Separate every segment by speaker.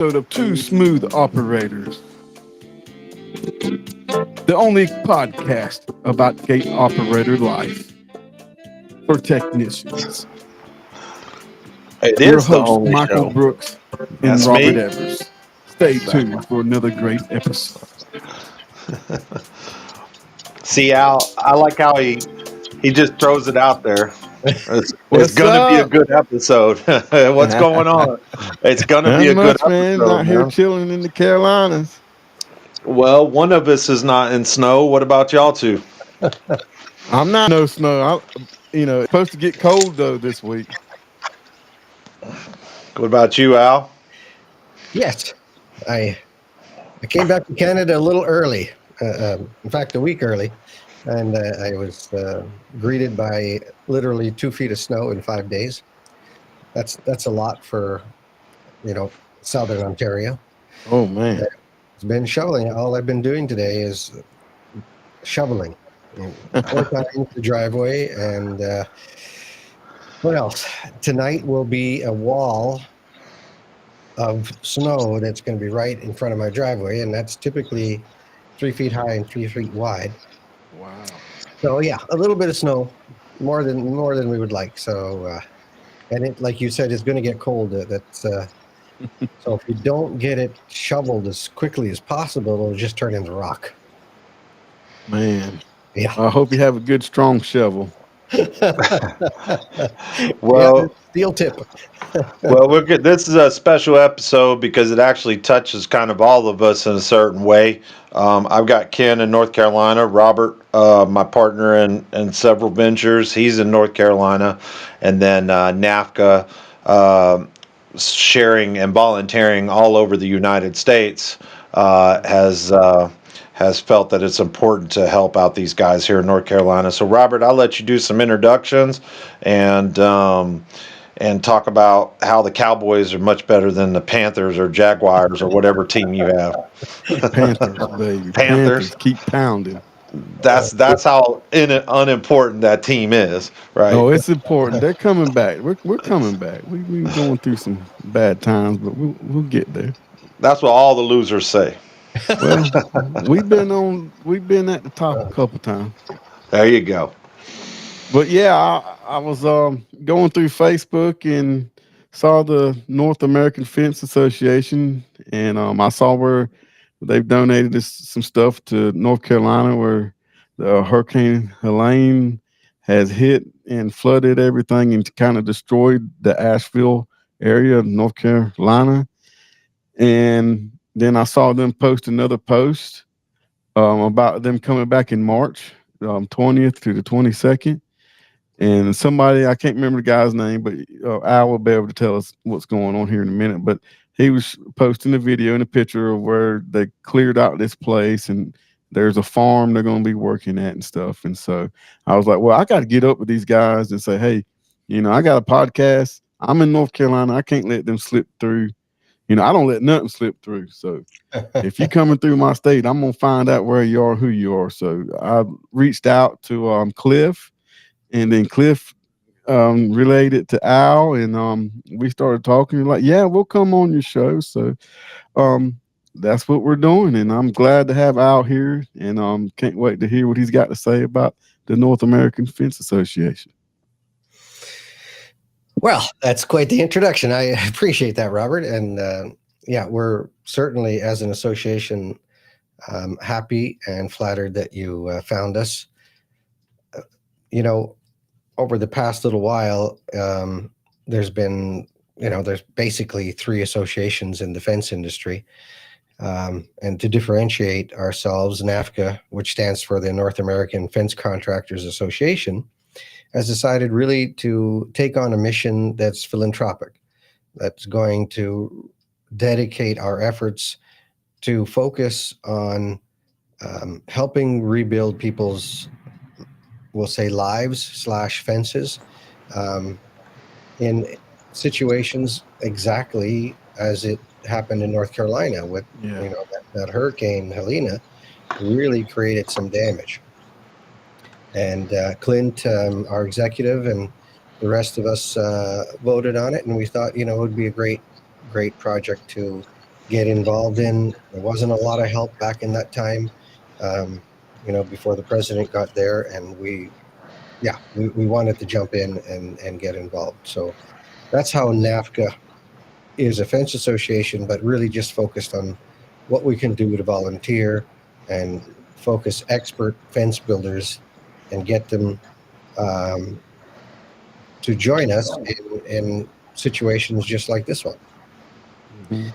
Speaker 1: Of Two Smooth Operators, the only podcast about gate operator life for technicians.
Speaker 2: It
Speaker 1: Your
Speaker 2: is the
Speaker 1: hosts,
Speaker 2: only
Speaker 1: Michael
Speaker 2: show.
Speaker 1: Brooks and
Speaker 2: That's
Speaker 1: Robert
Speaker 2: me.
Speaker 1: Evers. Stay
Speaker 2: Exactly.
Speaker 1: tuned for another great episode.
Speaker 2: See, Al, I like how he just throws it out there. It's
Speaker 1: What's
Speaker 2: going to be a
Speaker 1: up?
Speaker 2: good episode. What's going on? It's going to
Speaker 1: Not
Speaker 2: be a good
Speaker 1: much, man.
Speaker 2: episode,
Speaker 1: Out here
Speaker 2: man.
Speaker 1: chilling in the Carolinas.
Speaker 2: Well, one of us is not in snow. What about y'all two?
Speaker 1: I'm not no snow. It's supposed to get cold though this week.
Speaker 2: What about you, Al?
Speaker 3: Yes, I I came back to Canada a little early. In fact, a week early, and I was greeted by literally 2 feet of snow in 5 days. That's a lot for southern Ontario.
Speaker 1: Oh man.
Speaker 3: It's been shoveling. All I've been doing today is shoveling. 4 times the driveway, and what else? Tonight will be a wall of snow that's going to be right in front of my driveway, and that's typically 3 feet high and 3 feet wide.
Speaker 1: Wow.
Speaker 3: So yeah, a little bit of snow, more than we would like. So, and it, like you said, is going to get cold. So if you don't get it shoveled as quickly as possible, it'll just turn into rock.
Speaker 1: Man.
Speaker 3: Yeah.
Speaker 1: I hope you have a good strong shovel.
Speaker 2: Well,
Speaker 3: yeah, steel tip.
Speaker 2: well, we're good. This is a special episode because it actually touches kind of all of us in a certain way. I've got Ken in North Carolina, Robert, my partner in several ventures. He's in North Carolina, and then NAFCA, sharing and volunteering all over the United States, has felt that it's important to help out these guys here in North Carolina. So, Robert, I'll let you do some introductions and talk about how the Cowboys are much better than the Panthers or Jaguars or whatever team you have.
Speaker 1: Panthers, baby.
Speaker 2: Panthers.
Speaker 1: Keep pounding.
Speaker 2: That's how unimportant that team is, right?
Speaker 1: Oh, it's important. They're coming back. We're coming back. We've been going through some bad times, but we'll get there.
Speaker 2: That's what all the losers say.
Speaker 1: Well, we've been at the top a couple times.
Speaker 2: There you go.
Speaker 1: But yeah, I was going through Facebook and saw the North American Fence Association, and I saw where they've donated some stuff to North Carolina, where the Hurricane Helene has hit and flooded everything and kind of destroyed the Asheville area of North Carolina. And then I saw them post another post about them coming back in March 20th to the 22nd. And somebody, I can't remember the guy's name, but Al will be able to tell us what's going on here in a minute. But he was posting a video and a picture of where they cleared out this place, and there's a farm they're going to be working at and stuff. And so I was like, well, I got to get up with these guys and say, hey, I got a podcast. I'm in North Carolina. I can't let them slip through. I don't let nothing slip through. So if you're coming through my state, I'm going to find out where you are, who you are. So I reached out to Cliff, and then Cliff relayed it to Al, and we started talking. Like, yeah, we'll come on your show. So that's what we're doing, and I'm glad to have Al here, and can't wait to hear what he's got to say about the North American Fence Association.
Speaker 3: Well, that's quite the introduction. I appreciate that, Robert. And yeah, we're certainly, as an association, happy and flattered that you found us. Over the past little while, there's basically three associations in the fence industry. And to differentiate ourselves, NAFCA, which stands for the North American Fence Contractors Association, has decided really to take on a mission that's philanthropic, that's going to dedicate our efforts to focus on helping rebuild people's, we'll say, lives/fences in situations exactly as it happened in North Carolina with that Hurricane Helena really created some damage. And Clint, our executive, and the rest of us voted on it, and we thought, it would be a great project to get involved in. There wasn't a lot of help back in that time, before the president got there, and we wanted to jump in and get involved. So that's how NAFCA is a fence association, but really just focused on what we can do to volunteer and focus expert fence builders and get them to join us in situations just like this one.
Speaker 1: Mhm.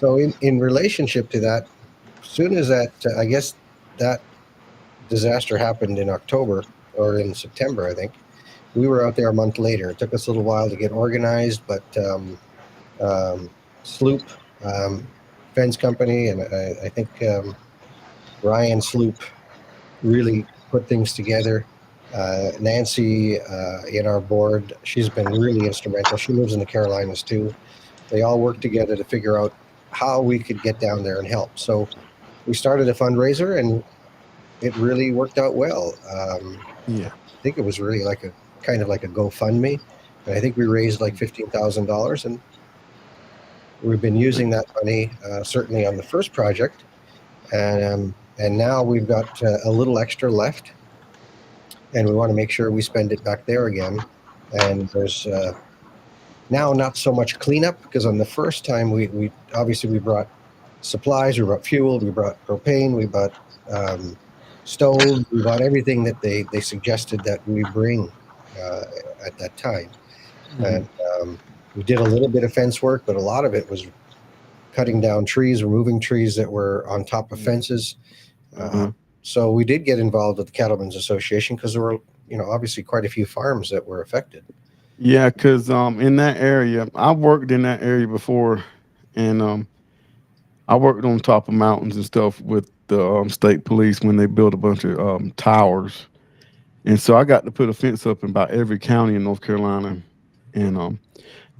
Speaker 3: So in relationship to that, as soon as that, I guess that disaster happened in October or in September, I think, we were out there a month later. It took us a little while to get organized, but Sloop Fence Company, and I think Ryan Sloop really put things together. Nancy in our board, she's been really instrumental. She lives in the Carolinas too. They all worked together to figure out how we could get down there and help. So we started a fundraiser, and it really worked out well.
Speaker 1: Yeah.
Speaker 3: I think it was really like a kind of like a GoFundMe, and I think we raised like $15,000, and we've been using that money certainly on the first project, and now we've got a little extra left, and we want to make sure we spend it back there again. And there's now not so much cleanup, because on the first time we obviously we brought supplies, we brought fuel, we brought propane, we brought stove, we bought everything that they suggested that we bring at that time.
Speaker 1: Mhm.
Speaker 3: And we did a little bit of fence work, but a lot of it was cutting down trees, removing trees that were on top of fences.
Speaker 1: Mhm.
Speaker 3: So we did get involved with the Cattlemen's Association because there were, obviously quite a few farms that were affected.
Speaker 1: Yeah, because in that area, I worked in that area before, and I worked on top of mountains and stuff with the state police when they built a bunch of towers, and so I got to put a fence up in about every county in North Carolina, and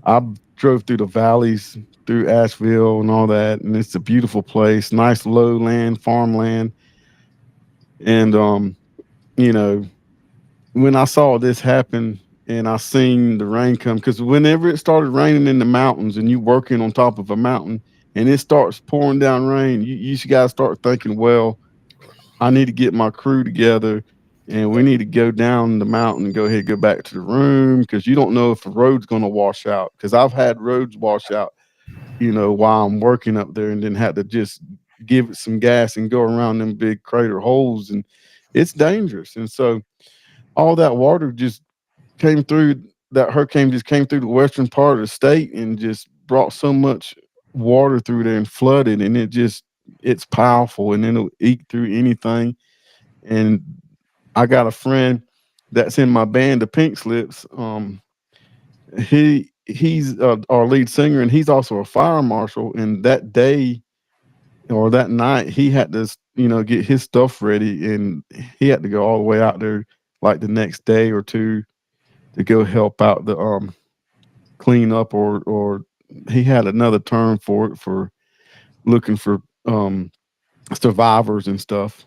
Speaker 1: I drove through the valleys, through Asheville and all that, and it's a beautiful place, nice lowland, farmland, and you know, when I saw this happen and I seen the rain come, because whenever it started raining in the mountains and you working on top of a mountain and it starts pouring down rain, you got to start thinking, well, I need to get my crew together and we need to go down the mountain and go ahead and go back to the room, because you don't know if the road's going to wash out. Because I've had roads wash out, while I'm working up there, and then had to just give it some gas and go around them big crater holes, and it's dangerous. And so all that water just came through, that hurricane just came through the western part of the state and just brought so much water through there and flooded, and it's powerful, and it'll eat through anything. And I got a friend that's in my band, the Pink Slips. He's our lead singer, and he's also a fire marshal. And that day or that night, he had to get his stuff ready, and he had to go all the way out there like the next day or two to go help out the clean up, or he had another term for it, for looking for survivors and stuff.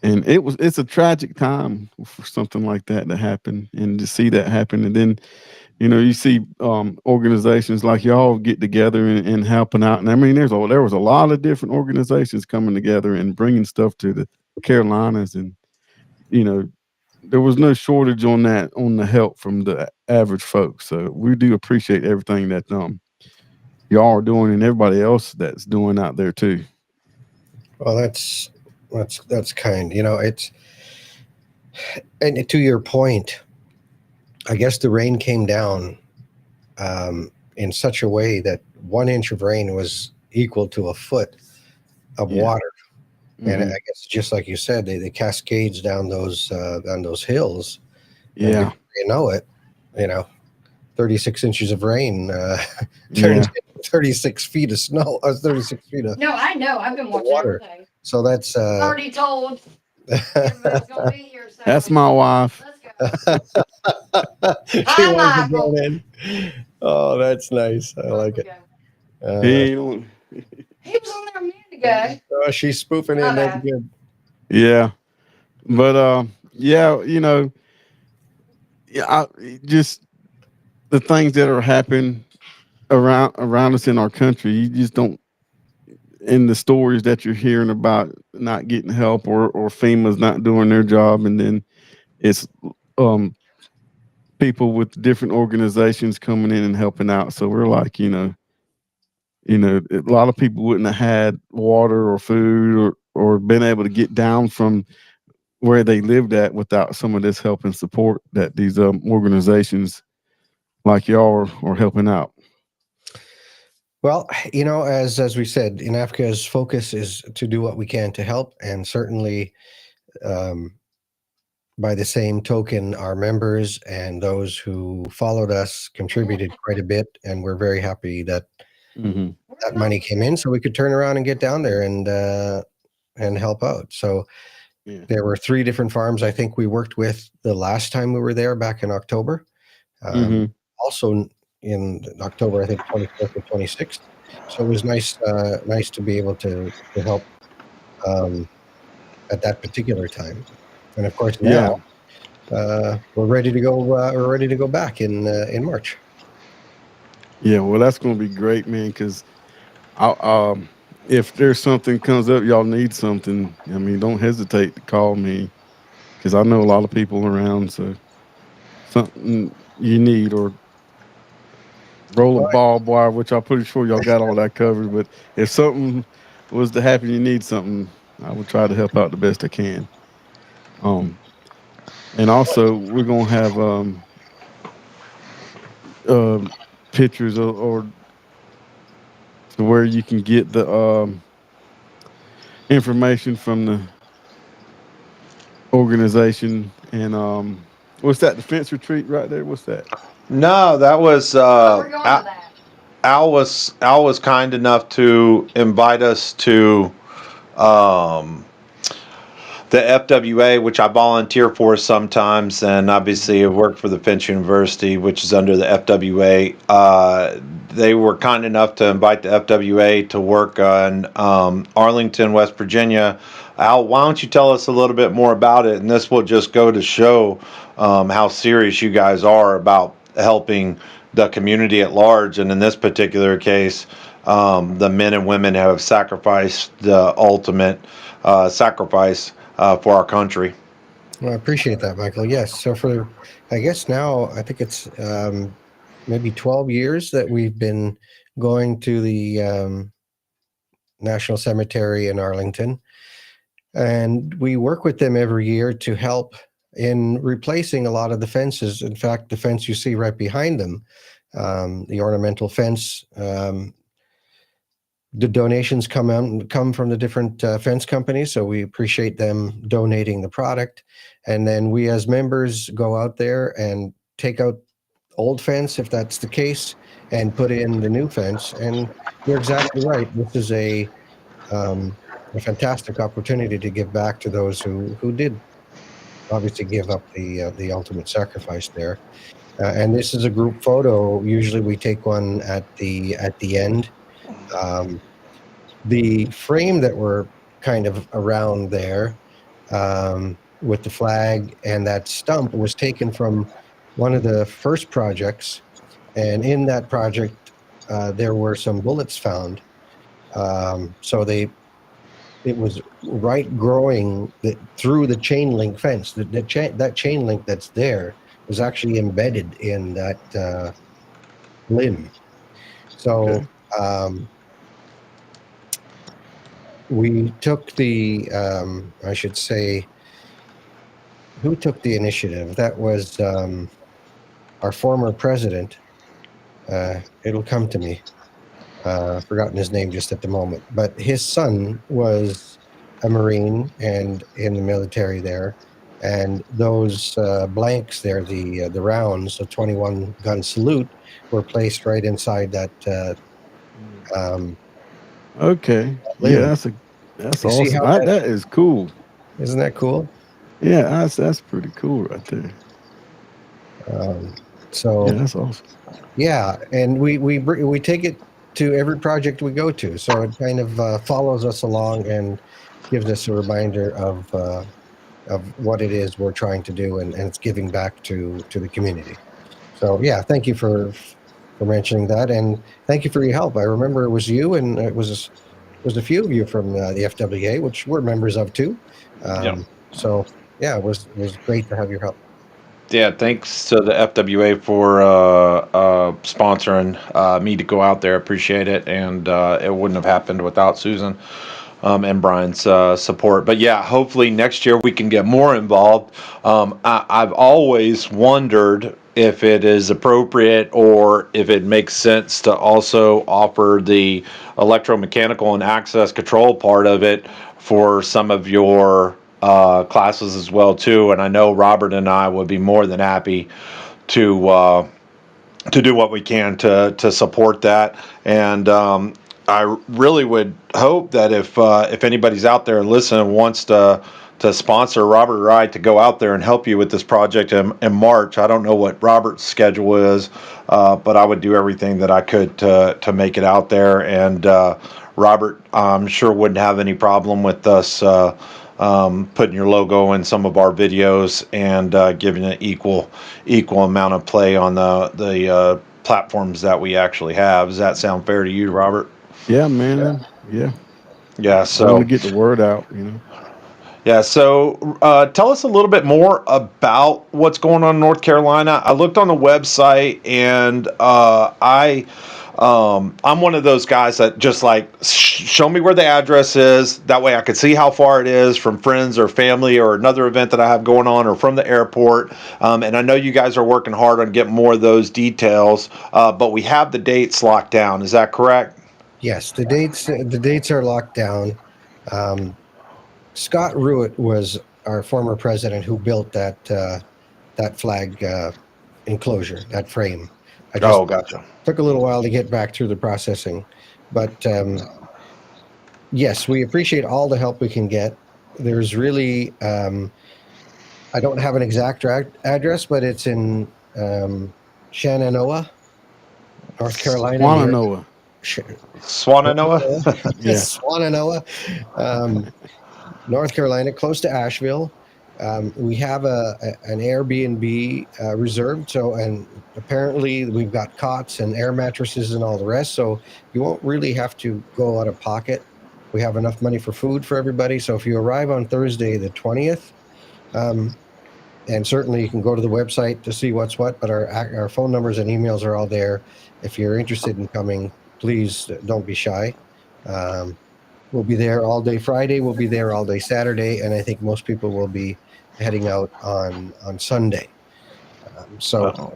Speaker 1: And it's a tragic time for something like that to happen, and to see that happen. And then you see organizations like y'all get together and helping out. And I mean, there was a lot of different organizations coming together and bringing stuff to the Carolinas, and you know there was no shortage on the help from the average folks. So we do appreciate everything that y'all are doing, and everybody else that's doing out there too.
Speaker 3: Well, that's kind. It's, and to your point, I guess the rain came down in such a way that 1 inch of rain was equal to a foot of
Speaker 1: Yeah.
Speaker 3: water. And I
Speaker 1: Mhm.
Speaker 3: guess just like you said, they cascades down those hills, and
Speaker 1: Yeah.
Speaker 3: before you know it, you know, 36 inches of rain turns
Speaker 1: Yeah.
Speaker 3: into 36 feet of snow, 36 feet of
Speaker 4: No, I know. I've been watching
Speaker 3: water.
Speaker 4: everything.
Speaker 3: So that's
Speaker 4: Already told everybody's gonna be here. So
Speaker 1: That's my wife.
Speaker 4: let's go.
Speaker 3: she
Speaker 4: Hi,
Speaker 3: wants to
Speaker 4: Michael.
Speaker 3: join in. Oh, that's nice. I like it.
Speaker 1: He ain't on.
Speaker 4: He was on there a minute ago.
Speaker 3: She's spoofing
Speaker 4: My
Speaker 3: in. That's
Speaker 4: bad.
Speaker 3: good.
Speaker 1: Yeah. But yeah, yeah, just the things that are happening around us in our country, you just don't in the stories that you're hearing about not getting help or FEMA's not doing their job, and then it's um people with different organizations coming in and helping out. So we're like, a lot of people wouldn't have had water or food or been able to get down from where they lived at without some of this help and support that these organizations like y'all are helping out.
Speaker 3: Well, as we said, in Africa's focus is to do what we can to help, and certainly, um, by the same token, our members and those who followed us contributed quite a bit, and we're very happy that
Speaker 1: Mm-hmm.
Speaker 3: that money came in so we could turn around and get down there and help out. So
Speaker 1: Yeah.
Speaker 3: there were 3 different farms I think we worked with the last time we were there back in October.
Speaker 1: Mm-hmm.
Speaker 3: Also in October, I think 24th or 26th. So it was nice to be able to help at that particular time. And of course now we're ready to go. We're ready to go back in March.
Speaker 1: Yeah, well, that's going to be great, man. Because if there's something comes up, y'all need something. I mean, don't hesitate to call me, because I know a lot of people around. So something you need, or roll a barbed wire, which I'm pretty sure y'all got all that covered. But if something was to happen, you need something, I will try to help out the best I can. And also we're gonna have uh, pictures or to where you can get the information from the organization. And what's that? Defense retreat right there. What's that?
Speaker 2: No, that was
Speaker 4: Oh, we're going to that.
Speaker 2: Al was kind enough to invite us to um, the FWA, which I volunteer for sometimes, and obviously I work for the Finch University, which is under the FWA. They were kind enough to invite the FWA to work on Arlington, West Virginia. Al, why don't you tell us a little bit more about it? And this will just go to show how serious you guys are about helping the community at large, and in this particular case, the men and women have sacrificed the ultimate sacrifice for our country.
Speaker 3: Well, I appreciate that, Michael. Yes. So I guess now I think it's maybe 12 years that we've been going to the National Cemetery in Arlington, and we work with them every year to help in replacing a lot of the fences. In fact, the fence you see right behind them, the ornamental fence, the donations come from the different fence companies, so we appreciate them donating the product. And then we as members go out there and take out old fence, if that's the case, and put in the new fence. And you're exactly right. This is a fantastic opportunity to give back to those who did obviously give up the ultimate sacrifice there. And this is a group photo. Usually we take one at the end. The frame that we're kind of around there with the flag and that stump was taken from one of the first projects. And in that project, there were some bullets found. So it was right growing through the chain link fence. That chain link that's there was actually embedded in that limb. So we took I should say, who took the initiative? That was our former president. It'll come to me. I've forgotten his name just at the moment. But his son was a Marine and in the military there. And those blanks there, the rounds, the 21 gun salute, were placed right inside that.
Speaker 1: Okay.
Speaker 3: limb.
Speaker 1: Yeah, that's
Speaker 3: You see
Speaker 1: awesome.
Speaker 3: how
Speaker 1: That is cool.
Speaker 3: Isn't that cool?
Speaker 1: Yeah, that's pretty cool right there.
Speaker 3: So
Speaker 1: Yeah, that's awesome.
Speaker 3: yeah, and we take it to every project we go to, so it kind of follows us along and gives us a reminder of what it is we're trying to do, and it's giving back to the community. So yeah, thank you for mentioning that, and thank you for your help. I remember it was you, and it was was a few of you from the FWA, which we're members of too.
Speaker 2: Yeah.
Speaker 3: So yeah, it was great to have your help.
Speaker 2: Yeah, thanks to the FWA for sponsoring me to go out there. Appreciate it, and it wouldn't have happened without Susan and Brian's support. But yeah, hopefully next year we can get more involved. I've always wondered if it is appropriate or if it makes sense to also offer the electromechanical and access control part of it for some of your classes as well too. And I know Robert and I would be more than happy to do what we can to support that. And I really would hope that if anybody's out there listening wants to sponsor Robert or I to go out there and help you with this project in March. I don't know what Robert's schedule is, but I would do everything that I could to make it out there. And Robert, I'm sure wouldn't have any problem with us putting your logo in some of our videos and giving it equal amount of play on the platforms that we actually have. Does that sound fair to you, Robert?
Speaker 1: Yeah, man. Yeah.
Speaker 2: Yeah.
Speaker 1: I
Speaker 2: So
Speaker 1: want to get the word out, you know.
Speaker 2: yeah. So tell us a little bit more about what's going on in North Carolina. I looked on the website and I'm one of those guys that just like show me where the address is. That way I could see how far it is from friends or family or another event that I have going on or from the airport. And I know you guys are working hard on getting more of those details, but we have the dates locked down. Is that correct?
Speaker 3: Yes, the dates are locked down. Scott Ruitt was our former president who built that flag enclosure, that frame. I just
Speaker 2: Oh, gotcha.
Speaker 3: took a little while to get back through the processing, but yes, we appreciate all the help we can get. There's really, I don't have an exact address, but it's in Shenandoah, North Carolina.
Speaker 1: Wananoa.
Speaker 2: Swananoa?
Speaker 1: Yeah.
Speaker 3: Swananoa, North Carolina, close to Asheville. We have an Airbnb reserved, so and apparently we've got cots and air mattresses and all the rest, so you won't really have to go out of pocket. We have enough money for food for everybody, so if you arrive on Thursday the 20th, and certainly you can go to the website to see what's what, but our phone numbers and emails are all there. If you're interested in coming, please don't be shy. We'll be there all day Friday. We'll be there all day Saturday, and I think most people will be heading out on Sunday. So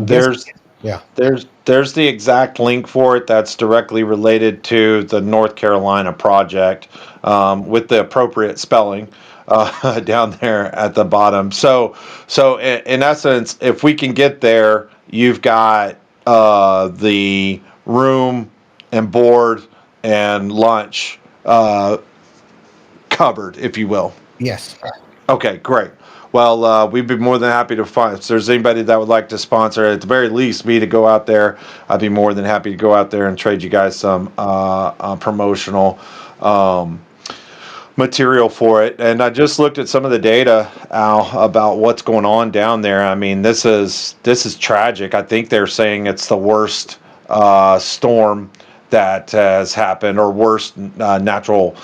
Speaker 2: there's the exact link for it that's directly related to the North Carolina project with the appropriate spelling down there at the bottom. So in essence, if we can get there, you've got the room and board and lunch covered, if you will.
Speaker 3: Yes.
Speaker 2: Okay, great. Well, we'd be more than happy to find, if there's anybody that would like to sponsor, at the very least, me to go out there, I'd be more than happy to go out there and trade you guys some promotional material for it. And I just looked at some of the data, Al, about what's going on down there. I mean, this is tragic. I think they're saying it's the worst storm that has happened, or worst natural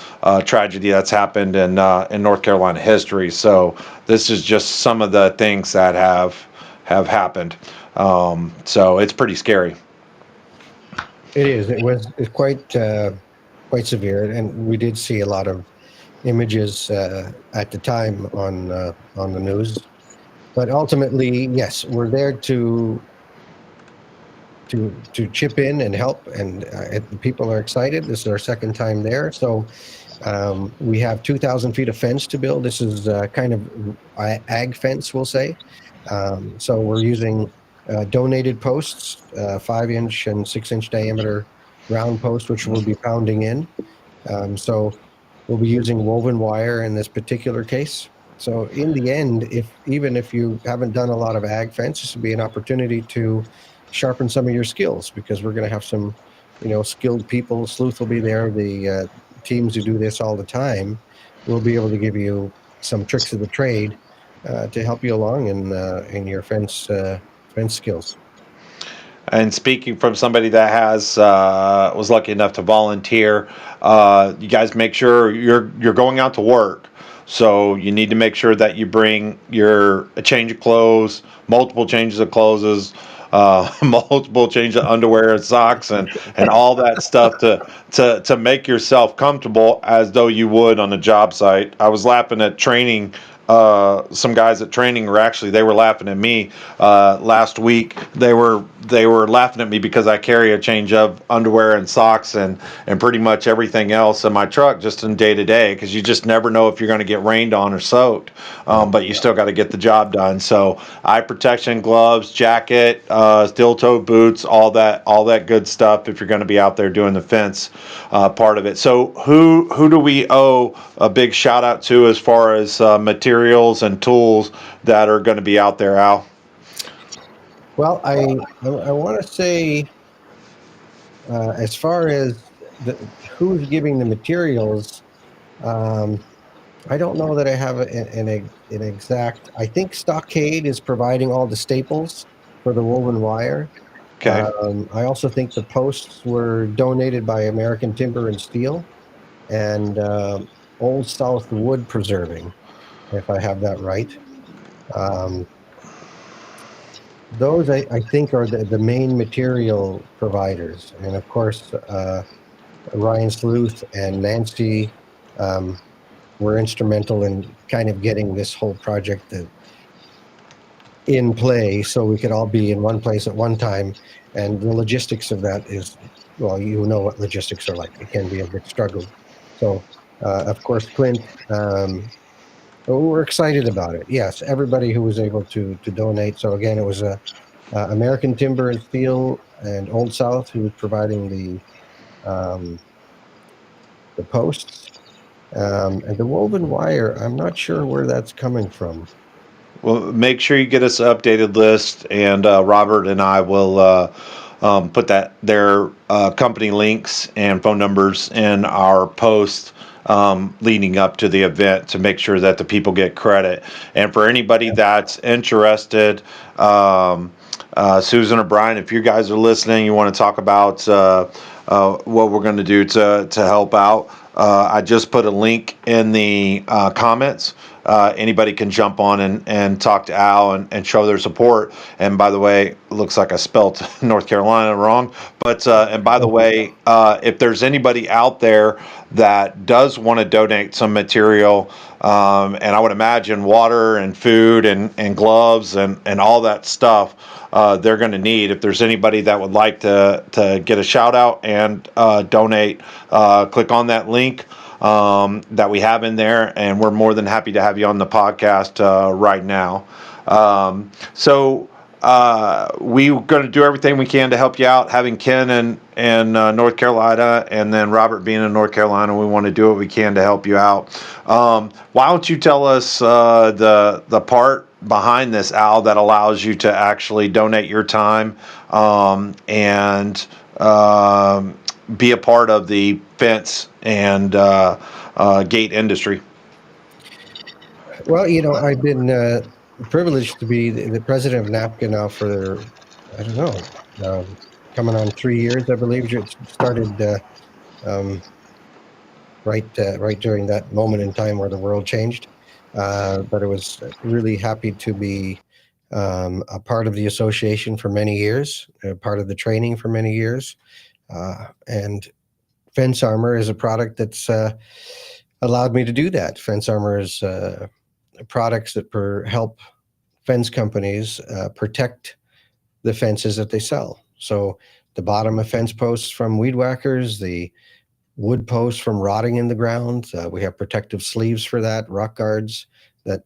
Speaker 2: tragedy that's happened in North Carolina history. So this is just some of the things that have happened. So it's pretty scary.
Speaker 3: It is. It's quite severe, and we did see a lot of images at the time on the news. But ultimately, yes, we're there to chip in and help, and people are excited. This is our second time there, so we have 2,000 feet of fence to build. This is kind of ag fence, we'll say. So we're using donated posts, 5-inch and 6-inch diameter round posts, which we'll be pounding in. So we'll be using woven wire in this particular case. So in the end, even if you haven't done a lot of ag fence, this will be an opportunity to sharpen some of your skills, because we're going to have some, skilled people. Sleuth will be there. The teams who do this all the time will be able to give you some tricks of the trade to help you along in your fence skills.
Speaker 2: And speaking from somebody that has was lucky enough to volunteer, you guys make sure you're going out to work. So you need to make sure that you bring a change of clothes, multiple changes of clothes, multiple changes of underwear and socks, and all that stuff to make yourself comfortable as though you would on a job site. I was laughing at training. Some guys at training they were laughing at me last week. They were laughing at me because I carry a change of underwear and socks and pretty much everything else in my truck just in day to day, because you just never know if you're going to get rained on or soaked. But you still got to get the job done. So eye protection, gloves, jacket, steel toe boots, all that good stuff if you're going to be out there doing the fence part of it. So who do we owe a big shout out to as far as materials and tools that are going to be out there, Al?
Speaker 3: Well, I want to say, as far as who's giving the materials, I don't know that I have an exact. I think Stockade is providing all the staples for the woven wire.
Speaker 2: Okay.
Speaker 3: I also think the posts were donated by American Timber and Steel and Old South Wood Preserving, if I have that right. Those I think are the main material providers, and of course Ryan Sleuth and Nancy were instrumental in kind of getting this whole project in play, so we could all be in one place at one time. And the logistics of that is, well, you know what logistics are like. It can be a bit struggle. So, of course, Clint. We're excited about it. Yes, everybody who was able to donate. So again, it was American Timber and Steel and Old South who was providing the posts, and the woven wire. I'm not sure where that's coming from.
Speaker 2: Well, make sure you get us an updated list, and Robert and I will put their company links and phone numbers in our post leading up to the event to make sure that the people get credit. And for anybody that's interested, Susan or Brian, if you guys are listening, you want to talk about what we're going to do to help out, I just put a link in the comments. Anybody can jump on and talk to Al and show their support. And by the way, it looks like I spelt North Carolina wrong. But and by the way, if there's anybody out there that does want to donate some material, and I would imagine water and food and gloves and all that stuff they're going to need. If there's anybody that would like to get a shout out and donate, click on that link that we have in there, and we're more than happy to have you on the podcast right now. So we're going to do everything we can to help you out. Having Ken in North Carolina, and then Robert being in North Carolina, we want to do what we can to help you out. Why don't you tell us the part behind this, Al, that allows you to actually donate your time and be a part of the fence and gate industry?
Speaker 3: Well, I've been privileged to be the president of NAPCA now for, I don't know, coming on 3 years, I believe. It started right during that moment in time where the world changed. But I was really happy to be a part of the association for many years, part of the training for many years. And Fence Armor is a product that's allowed me to do that. Fence Armor is products that help fence companies protect the fences that they sell. So the bottom of fence posts from weed whackers, the wood posts from rotting in the ground. We have protective sleeves for that, rock guards that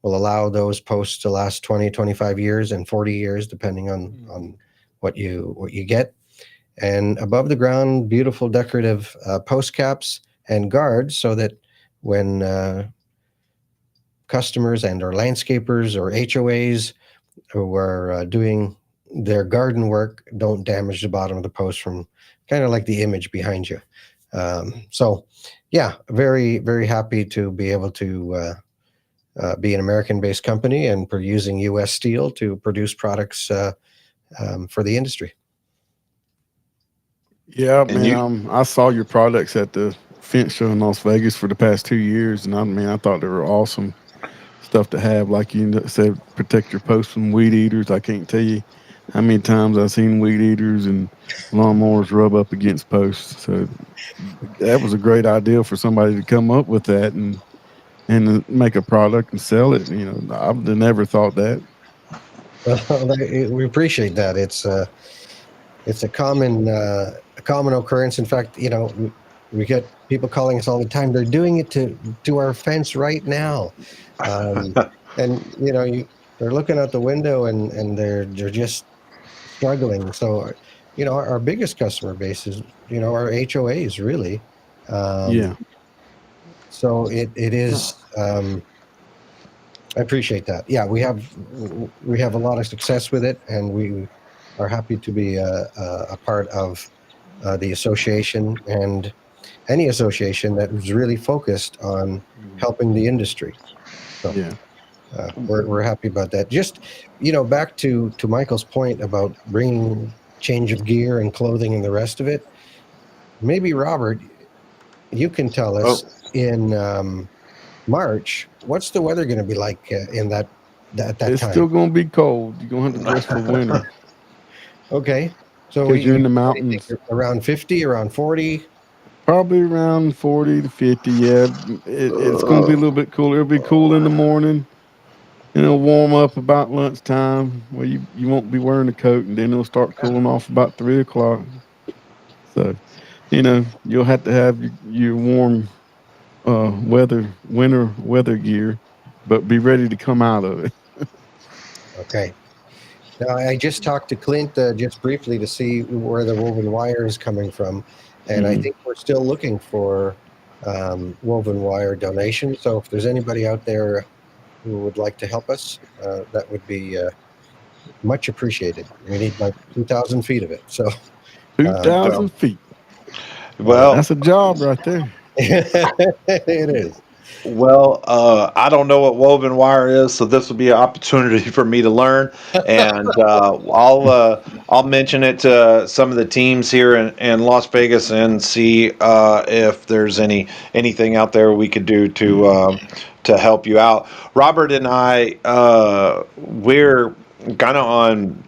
Speaker 3: will allow those posts to last 20, 25 years and 40 years, depending on what you get. And above the ground, beautiful decorative post caps and guards, so that when customers and or landscapers or HOAs who are doing their garden work don't damage the bottom of the post, from kind of like the image behind you. So yeah, very, very happy to be able to be an American-based company, and for using U.S. steel to produce products for the industry.
Speaker 1: Yeah,
Speaker 2: And
Speaker 1: man. I saw your products at the fence show in Las Vegas for the past 2 years, and I thought they were awesome stuff to have. Like you said, protect your posts from weed eaters. I can't tell you how many times I've seen weed eaters and lawnmowers rub up against posts. So that was a great idea for somebody to come up with that and make a product and sell it. I've never thought that.
Speaker 3: Well, we appreciate that. It's a common occurrence. In fact, we get people calling us all the time. They're doing it to our fence right now, and they're looking out the window and they're just struggling. So, our biggest customer base is our HOAs really.
Speaker 1: Yeah.
Speaker 3: So it is. I appreciate that. Yeah, we have a lot of success with it, and we are happy to be a part of the association and any association that is really focused on helping the industry. So
Speaker 1: Yeah.
Speaker 3: we're happy about that. Just back to Michael's point about bringing change of gear and clothing and the rest of it. Maybe Robert, you can tell us in March, what's the weather going to be like in that
Speaker 1: It's
Speaker 3: time?
Speaker 1: still going to be cold. You're going to have to dress for winter
Speaker 3: Okay, so
Speaker 1: because you're in the mountains.
Speaker 3: Around 50, around 40.
Speaker 1: Probably around 40 to 50. Yeah, it's going to be a little bit cooler. It'll be cool in the morning, and it'll warm up about lunchtime where you won't be wearing a coat, and then it'll start cooling off about 3 o'clock. So, you'll have to have your warm winter weather gear, but be ready to come out of it.
Speaker 3: Okay. Now, I just talked to Clint just briefly to see where the woven wire is coming from, and I think we're still looking for woven wire donations. So if there's anybody out there who would like to help us, that would be much appreciated. We need like 2,000 feet of it. So
Speaker 1: 2,000 feet.
Speaker 2: Well,
Speaker 1: That's a job right there.
Speaker 3: it is.
Speaker 2: Well, I don't know what woven wire is, so this will be an opportunity for me to learn, and I'll mention it to some of the teams here in Las Vegas and see if there's anything out there we could do to help you out. Robert and I, we're kind of on.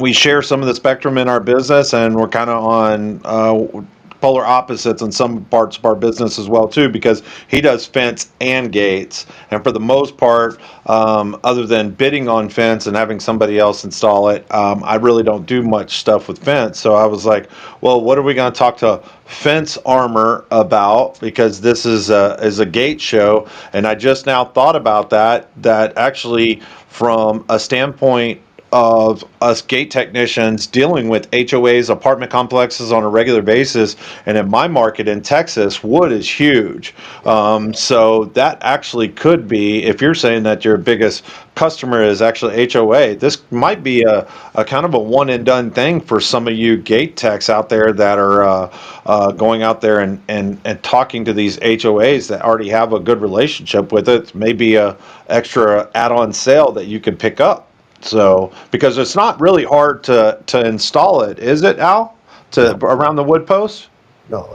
Speaker 2: We share some of the spectrum in our business, and we're kind of on polar opposites in some parts of our business as well too, because he does fence and gates, and for the most part, other than bidding on fence and having somebody else install it, I really don't do much stuff with fence. So I was like, well, what are we going to talk to Fence Armor about, because this is a gate show, and I just now thought about that actually from a standpoint of us gate technicians dealing with HOAs, apartment complexes on a regular basis, and in my market in Texas, wood is huge. So that actually could be, if you're saying that your biggest customer is actually HOA, this might be a kind of a one and done thing for some of you gate techs out there that are going out there and talking to these HOAs that already have a good relationship with it. Maybe a extra add-on sale that you can pick up. So, because it's not really hard to install it, is it, Al? Around the wood post?
Speaker 3: No,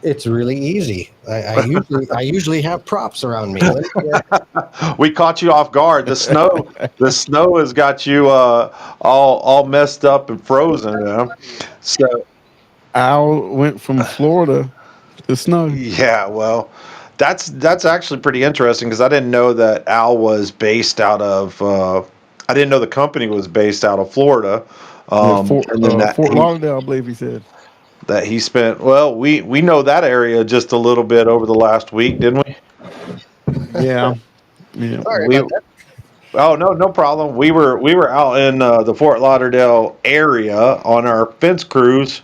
Speaker 3: it's really easy. I usually have props around me.
Speaker 2: We caught you off guard. The snow has got you all messed up and frozen. So
Speaker 1: Al went from Florida to snow.
Speaker 2: yeah, well, that's actually pretty interesting, because I didn't know that Al was based out of. I didn't know the company was based out of Florida.
Speaker 1: Fort
Speaker 2: And then
Speaker 1: Fort Lauderdale, I believe he said.
Speaker 2: that he spent. Well, we know that area just a little bit over the last week, didn't we?
Speaker 1: Yeah. Yeah.
Speaker 3: Sorry about that.
Speaker 2: Oh, no problem. We were out in the Fort Lauderdale area on our fence cruise.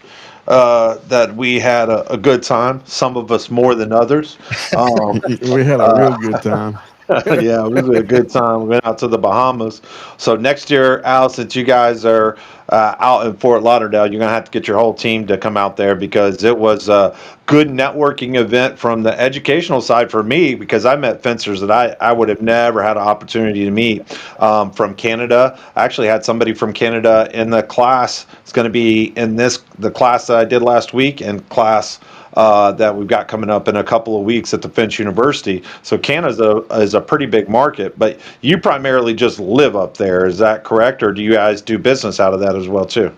Speaker 2: That we had a good time. Some of us more than others.
Speaker 1: We had a real good time.
Speaker 2: Yeah, it was a good time. We went out to the Bahamas. So next year, Al, since you guys are out in Fort Lauderdale, you're gonna have to get your whole team to come out there because it was a good networking event from the educational side for me because I met fencers that I would have never had an opportunity to meet from Canada. I actually had somebody from Canada in the class. It's going to be in the class that I did last week and class that we've got coming up in a couple of weeks at the Finch University. So Canada is a pretty big market, but you primarily just live up there. Is that correct? Or do you guys do business out of that as well too?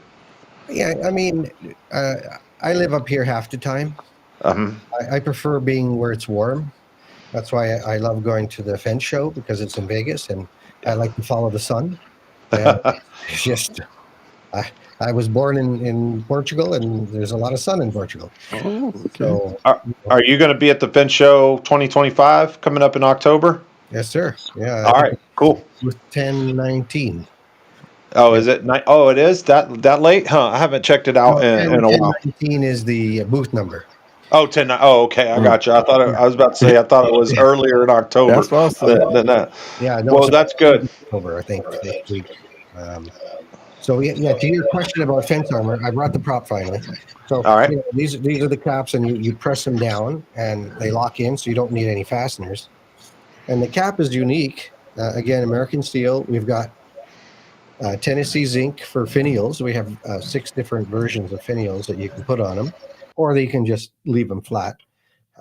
Speaker 3: Yeah, I mean, I live up here half the time. I prefer being where it's warm. That's why I love going to the fence show because it's in Vegas and I like to follow the sun. And it's just, I was born in Portugal and there's a lot of sun in Portugal.
Speaker 1: Oh, okay.
Speaker 3: So,
Speaker 2: Are you going to be at the Finch Show 2025 coming up in October?
Speaker 3: yes, sir. Yeah.
Speaker 2: All right, cool.
Speaker 3: With 1019.
Speaker 2: Oh, is it? Oh, it is that late? Huh? I haven't checked it out in a while.
Speaker 3: 1019 is the booth number.
Speaker 2: Oh, 10. Oh, okay. I got you. I was about to say, I thought it was earlier in October
Speaker 1: That's awesome.
Speaker 2: than that.
Speaker 3: Yeah. No,
Speaker 2: Well,
Speaker 3: so
Speaker 2: that's good.
Speaker 3: October, I think, this week. So yeah, to your question about fence armor, I brought the prop finally. So
Speaker 2: All right.
Speaker 3: these are the caps, and you press them down, and they lock in, so you don't need any fasteners. And the cap is unique. Again, American steel. We've got Tennessee zinc for finials. We have 6 different versions of finials that you can put on them, or you can just leave them flat.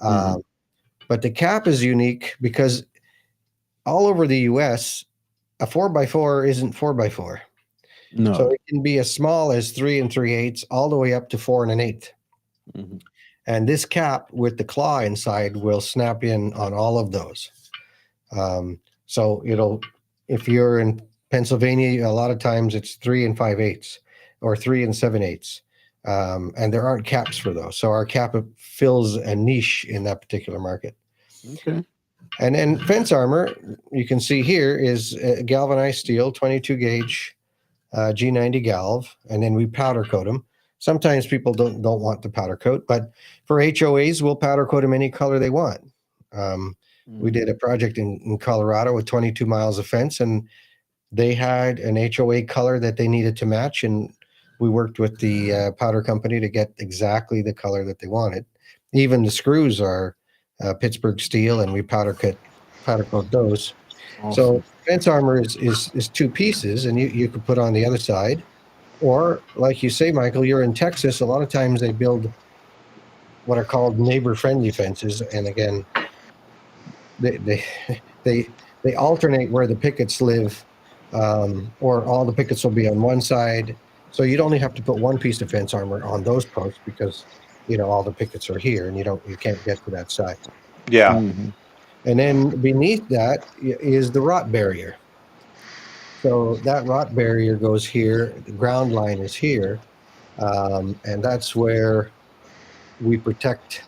Speaker 3: But the cap is unique because all over the U.S., a 4x4 isn't 4x4.
Speaker 1: No.
Speaker 3: So it can be as small as 3 3/8 all the way up to 4 1/8. And this cap with the claw inside will snap in on all of those. So if you're in Pennsylvania, a lot of times it's 3 5/8 or 3 7/8. And there aren't caps for those. So our cap fills a niche in that particular market.
Speaker 1: Okay.
Speaker 3: And then fence armor, you can see here is galvanized steel, 22 gauge. G90 galv, and then we powder coat them. Sometimes people don't want the powder coat, but for HOAs, we'll powder coat them any color they want. We did a project in Colorado with 22 miles of fence, and they had an HOA color that they needed to match, and we worked with the powder company to get exactly the color that they wanted. Even the screws are Pittsburgh steel, and we powder coat those.
Speaker 1: Awesome.
Speaker 3: So fence armor is 2 pieces, and you could put on the other side, or like you say, Michael, you're in Texas. A lot of times they build what are called neighbor-friendly fences, and again, they alternate where the pickets live, or all the pickets will be on one side. So you'd only have to put 1 piece of fence armor on those posts because all the pickets are here, and you can't get to that side.
Speaker 2: Yeah.
Speaker 3: And then beneath that is the rot barrier. So that rot barrier goes here. The ground line is here. And that's where we protect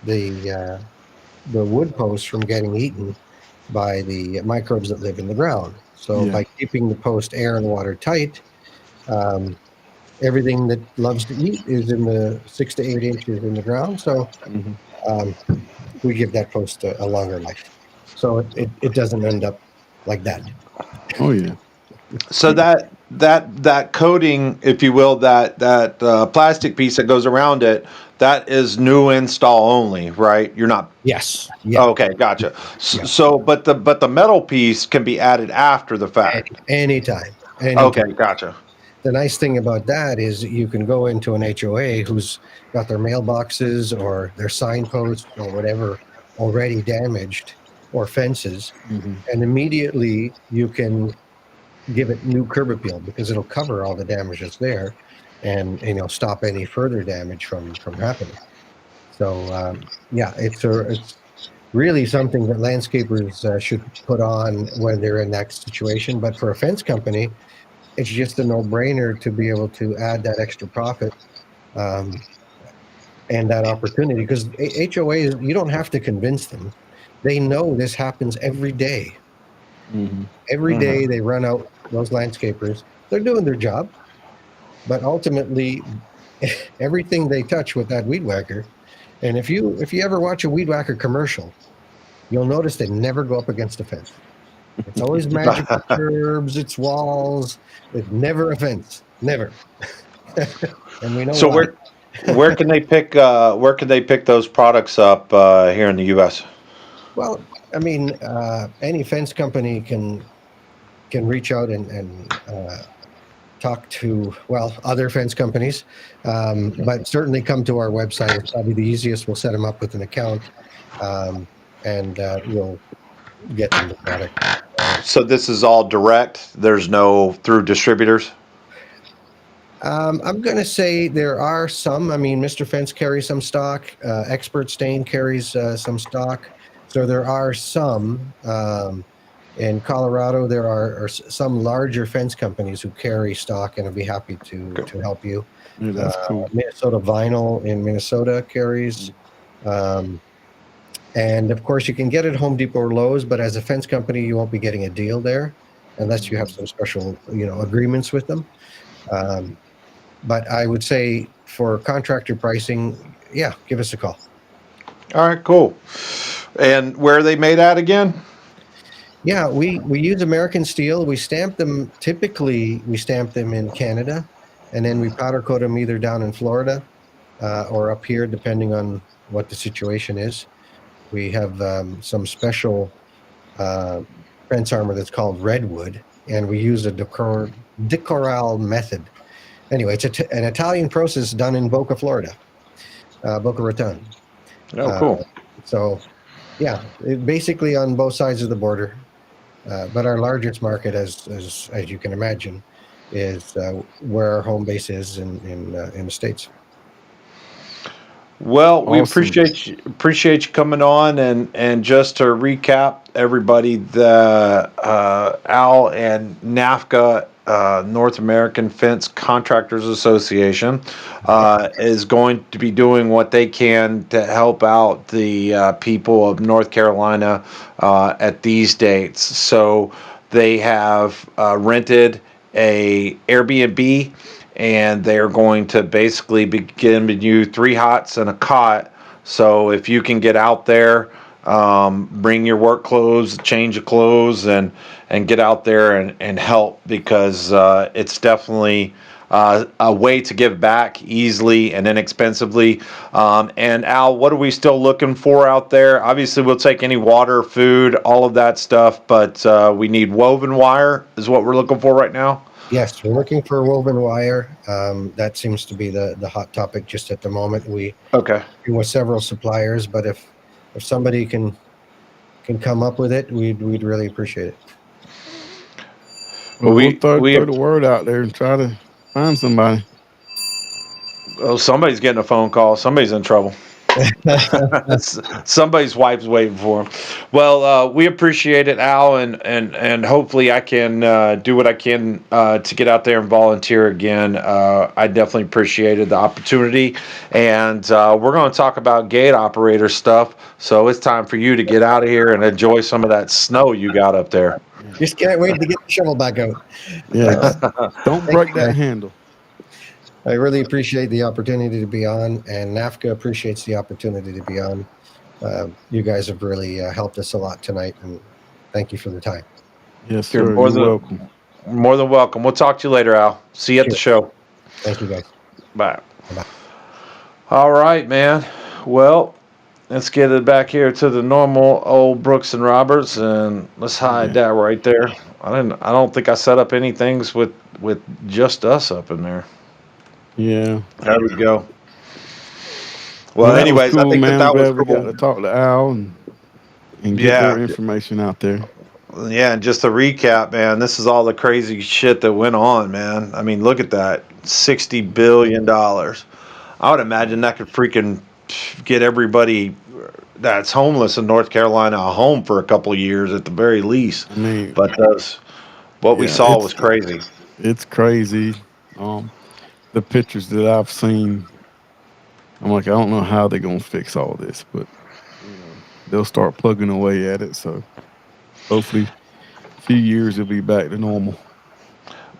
Speaker 3: the wood posts from getting eaten by the microbes that live in the ground. So by keeping the post air and water tight, everything that loves to eat is in the 6 to 8 inches in the ground. So we give that post a longer life, so it doesn't end up like that.
Speaker 1: Oh yeah.
Speaker 2: So that coating, if you will, that plastic piece that goes around it, that is new install only, right? You're not.
Speaker 3: Yes. Yeah.
Speaker 2: Okay, gotcha. So, but the metal piece can be added after the fact.
Speaker 3: Anytime.
Speaker 2: Okay, gotcha.
Speaker 3: The nice thing about that is you can go into an HOA who's got their mailboxes or their signposts or whatever already damaged, or fences, and immediately you can give it new curb appeal because it'll cover all the damage that's there, and stop any further damage from happening. So it's really something that landscapers should put on when they're in that situation. But for a fence company, it's just a no-brainer to be able to add that extra profit and that opportunity, because HOAs, you don't have to convince them. They know this happens every day. Every day they run out those landscapers. They're doing their job, but ultimately everything they touch with that weed whacker, and if you ever watch a weed whacker commercial, you'll notice they never go up against a fence. It's always magic curbs, it's walls. It's never a fence. Never. And we know
Speaker 2: So
Speaker 3: why.
Speaker 2: where can they pick those products up here in the U.S.?
Speaker 3: Well, I mean, any fence company can reach out and talk to, well, other fence companies, but certainly come to our website. It's probably the easiest. We'll set them up with an account, and we'll get them the product.
Speaker 2: So this is all direct. There's no through distributors.
Speaker 3: I'm going to say there are some. I mean, Mr. Fence carries some stock. Expert Stain carries some stock. So there are some. In Colorado, there are some larger fence companies who carry stock and will be happy to help you.
Speaker 1: Yeah, that's cool.
Speaker 3: Minnesota Vinyl in Minnesota carries. And of course, you can get it at Home Depot or Lowe's, but as a fence company, you won't be getting a deal there unless you have some special, agreements with them. But I would say for contractor pricing, yeah, give us a call.
Speaker 2: All right, cool. And where are they made at again?
Speaker 3: Yeah, we use American steel. We stamp them. Typically, we stamp them in Canada, and then we powder coat them either down in Florida or up here, depending on what the situation is. We have some special fence armor that's called redwood, and we use a Decoral method. Anyway, it's an Italian process done in Boca, Florida, Boca Raton.
Speaker 2: Oh, cool.
Speaker 3: So, yeah, basically on both sides of the border. But our largest market, as you can imagine, is where our home base is in the States.
Speaker 2: Well, we
Speaker 1: Awesome.
Speaker 2: appreciate you coming on, and just to recap, everybody, the Al and NAFCA, North American Fence Contractors Association, is going to be doing what they can to help out the people of North Carolina at these dates. So they have rented a Airbnb, and they're going to basically be giving you 3 hots and a cot. So if you can get out there, bring your work clothes, change of clothes, and get out there and help, because it's definitely a way to give back easily and inexpensively. And Al, what are we still looking for out there? Obviously, we'll take any water, food, all of that stuff, but we need woven wire is what we're looking for right now.
Speaker 3: Yes, we're looking for woven wire. That seems to be the hot topic just at the moment. We
Speaker 2: Okay.
Speaker 3: with several suppliers, but if somebody can come up with it, we'd really appreciate it.
Speaker 1: Well,
Speaker 2: We-
Speaker 1: we'll throw
Speaker 2: we-
Speaker 1: the word out there and try to find somebody.
Speaker 2: Oh, somebody's getting a phone call. Somebody's in trouble. Somebody's wife's waiting for him. Well, we appreciate it, Al, and hopefully I can do what I can to get out there and volunteer again. I definitely appreciated the opportunity, and we're going to talk about gate operator stuff. So it's time for you to get out of here and enjoy some of that snow you got up there.
Speaker 3: Just can't wait to get the shovel back out.
Speaker 1: Yeah. Don't break
Speaker 3: you,
Speaker 1: that
Speaker 3: guys.
Speaker 1: handle.
Speaker 3: I really appreciate the opportunity to be on, and NAFCA appreciates the opportunity to be on. You guys have really helped us a lot tonight, and thank you for the time.
Speaker 1: Yes,
Speaker 2: You're
Speaker 1: sir.
Speaker 2: more
Speaker 1: You're
Speaker 2: than-
Speaker 1: welcome.
Speaker 2: More than welcome. We'll talk to you later, Al. See you at the show.
Speaker 3: Thank you, guys.
Speaker 2: Bye.
Speaker 3: Bye.
Speaker 2: All right, man. Well, let's get it back here to the normal old Brooks and Roberts, and let's hide that right there. I don't think I set up any things with just us up in there.
Speaker 1: Yeah.
Speaker 2: There we go. Well,
Speaker 1: that was
Speaker 2: anyways,
Speaker 1: cool,
Speaker 2: I think
Speaker 1: man.
Speaker 2: that
Speaker 1: I'm
Speaker 2: was
Speaker 1: glad we got
Speaker 2: cool.
Speaker 1: to talk to Al and get
Speaker 2: Yeah.
Speaker 1: their information out there.
Speaker 2: Yeah, and just to recap, man, this is all the crazy shit that went on, man. I mean, look at that. $60 billion. I would imagine that could freaking get everybody that's homeless in North Carolina a home for a couple of years at the very least.
Speaker 1: I mean,
Speaker 2: But what we
Speaker 1: Yeah,
Speaker 2: saw
Speaker 1: it's-
Speaker 2: was crazy.
Speaker 1: it's crazy. The pictures that I've seen, I'm like, I don't know how they're gonna fix all this, but they'll start plugging away at it. So hopefully, a few years it'll be back to normal.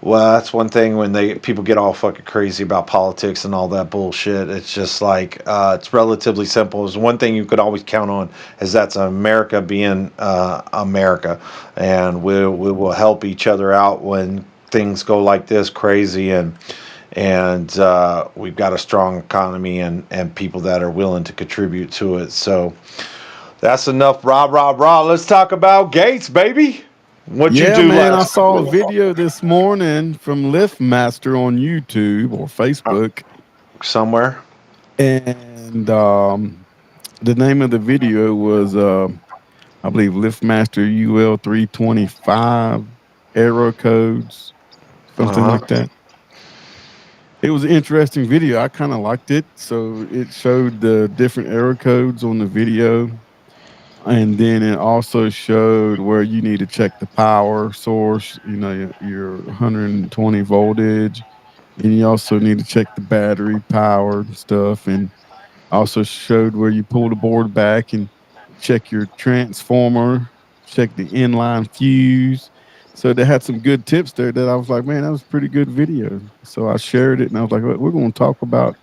Speaker 2: Well, that's one thing when people get all fucking crazy about politics and all that bullshit. It's just like it's relatively simple. There's one thing you could always count on is that's America being America, and we will help each other out when things go like this crazy, and we've got a strong economy and people that are willing to contribute to it. So that's enough. Rah rah rah. Let's talk about Gates, baby. What you
Speaker 1: Yeah,
Speaker 2: do
Speaker 1: man, I
Speaker 2: last
Speaker 1: saw a video this morning from LiftMaster on YouTube or Facebook,
Speaker 2: somewhere?
Speaker 1: and the name of the video was, I believe, LiftMaster UL 325 error codes, something
Speaker 2: Uh-huh.
Speaker 1: like that. It was an interesting video. I kind of liked it. So it showed the different error codes on the video. And then it also showed where you need to check the power source, your 120 voltage. And you also need to check the battery power and stuff. And also showed where you pull the board back and check your transformer, check the inline fuse. So they had some good tips there that I was like, man, that was a pretty good video. So I shared it and I was like, well, we're going to talk about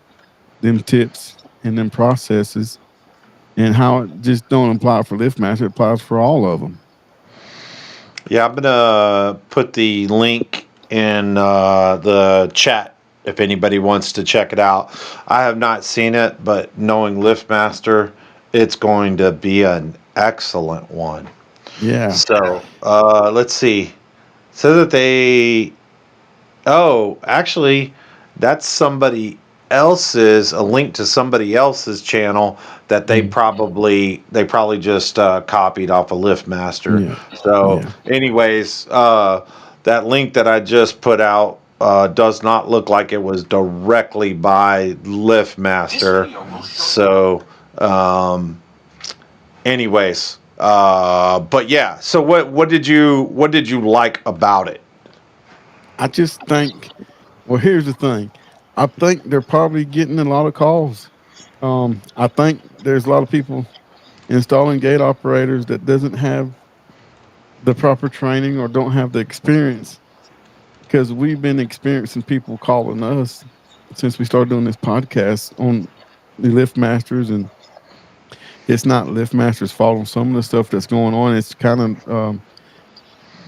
Speaker 1: them tips and them processes and how it just don't apply for LiftMaster, it applies for all of them.
Speaker 2: Yeah, I'm gonna put the link in the chat if anybody wants to check it out. I have not seen it, but knowing LiftMaster, it's going to be an excellent one.
Speaker 1: Yeah.
Speaker 2: So let's see. So that they, oh, actually, that's somebody else's, a link to somebody else's channel that they probably just copied off of LiftMaster.
Speaker 1: Yeah.
Speaker 2: So,
Speaker 1: Yeah.
Speaker 2: anyways, that link that I just put out does not look like it was directly by LiftMaster. So, anyways, but yeah. So what did you like about it?
Speaker 1: I just think, well, here's the thing. I think they're probably getting a lot of calls. I think there's a lot of people installing gate operators that doesn't have the proper training or don't have the experience, because we've been experiencing people calling us since we started doing this podcast on the LiftMasters, and it's not LiftMasters' fault on some of the stuff that's going on. It's kind of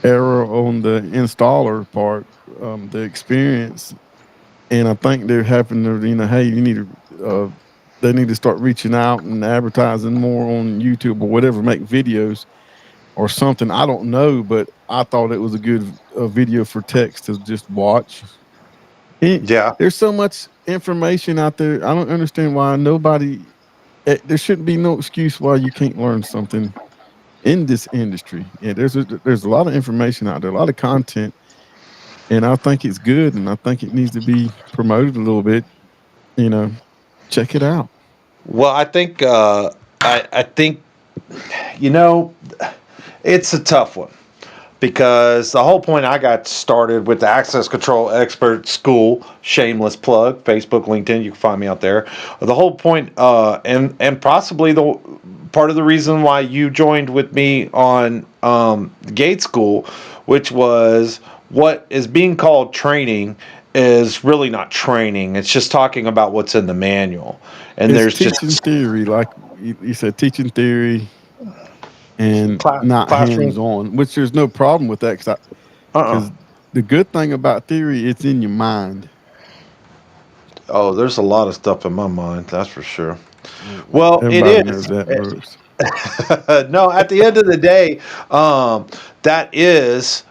Speaker 1: error on the installer part, the experience. And I think they're having to, hey, you need to, they need to start reaching out and advertising more on YouTube or whatever, make videos or something. I don't know, but I thought it was a good video for text to just watch.
Speaker 2: Yeah.
Speaker 1: There's so much information out there. I don't understand why there shouldn't be no excuse why you can't learn something in this industry. Yeah, there's a lot of information out there, a lot of content. And I think it's good, and I think it needs to be promoted a little bit. Check it out.
Speaker 2: Well, I think I think it's a tough one because the whole point I got started with the Access Control Expert School, shameless plug, Facebook, LinkedIn, you can find me out there. The whole point, and possibly the part of the reason why you joined with me on Gate School, which was what is being called training is really not training. It's just talking about what's in the manual. And
Speaker 1: It's
Speaker 2: there's
Speaker 1: teaching
Speaker 2: just
Speaker 1: theory, like you said, teaching theory and not
Speaker 2: classroom.
Speaker 1: hands-on, which there's no problem with that, because the good thing about theory, it's in your mind.
Speaker 2: Oh, there's a lot of stuff in my mind, that's for sure. Well,
Speaker 1: Everybody
Speaker 2: it
Speaker 1: knows
Speaker 2: is.
Speaker 1: that, Brooks.
Speaker 2: No, at the end of the day, that is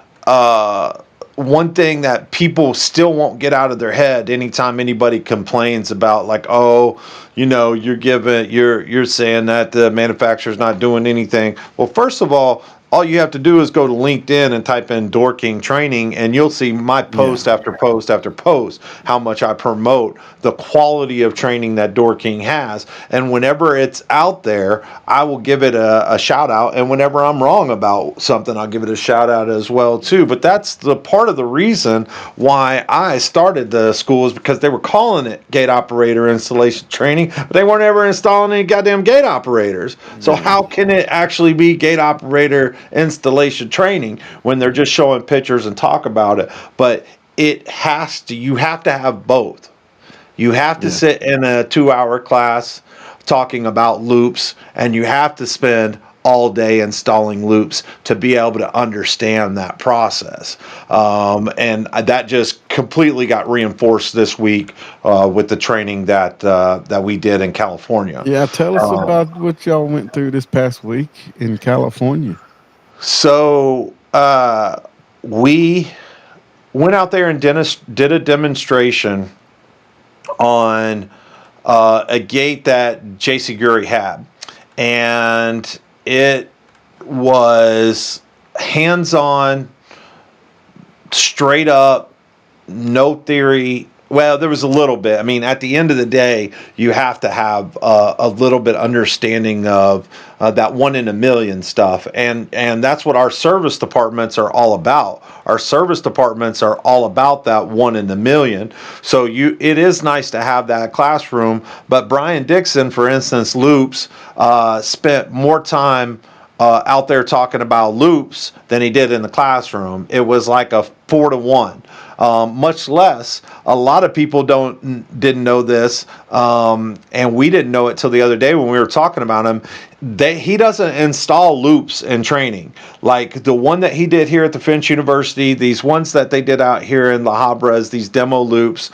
Speaker 2: one thing that people still won't get out of their head anytime anybody complains about, like, oh, you're saying that the manufacturer's not doing anything. Well, first of all you have to do is go to LinkedIn and type in Dorking Training, and you'll see my post after post after post, how much I promote the quality of training that Dorking has. And whenever it's out there, I will give it a shout out. And whenever I'm wrong about something, I'll give it a shout out as well, too. But that's the part of the reason why I started the school, is because they were calling it gate operator installation training, but they weren't ever installing any goddamn gate operators. So how can it actually be gate operator installation training when they're just showing pictures and talk about it? But you have to have both. You have to
Speaker 1: Yeah.
Speaker 2: sit in a 2-hour class talking about loops, and you have to spend all day installing loops to be able to understand that process. And that just completely got reinforced this week with the training that we did in California.
Speaker 1: Yeah, tell us
Speaker 2: Um,
Speaker 1: about what y'all went through this past week in California.
Speaker 2: so we went out there and did a demonstration on a gate that JC Guri had, and it was hands-on, straight up, no theory. Well, there was a little bit. I mean, at the end of the day, you have to have a little bit understanding of that 1 in a million stuff, and that's what our service departments are all about. Our service departments are all about that 1 in a million. So it is nice to have that classroom. But Brian Dixon, for instance, loops, spent more time out there talking about loops than he did in the classroom. It was like a 4-to-1. Much less, a lot of people didn't know this, and we didn't know it till the other day when we were talking about him. He doesn't install loops in training like the one that he did here at the Finch University. These ones that they did out here in La Habras, these demo loops.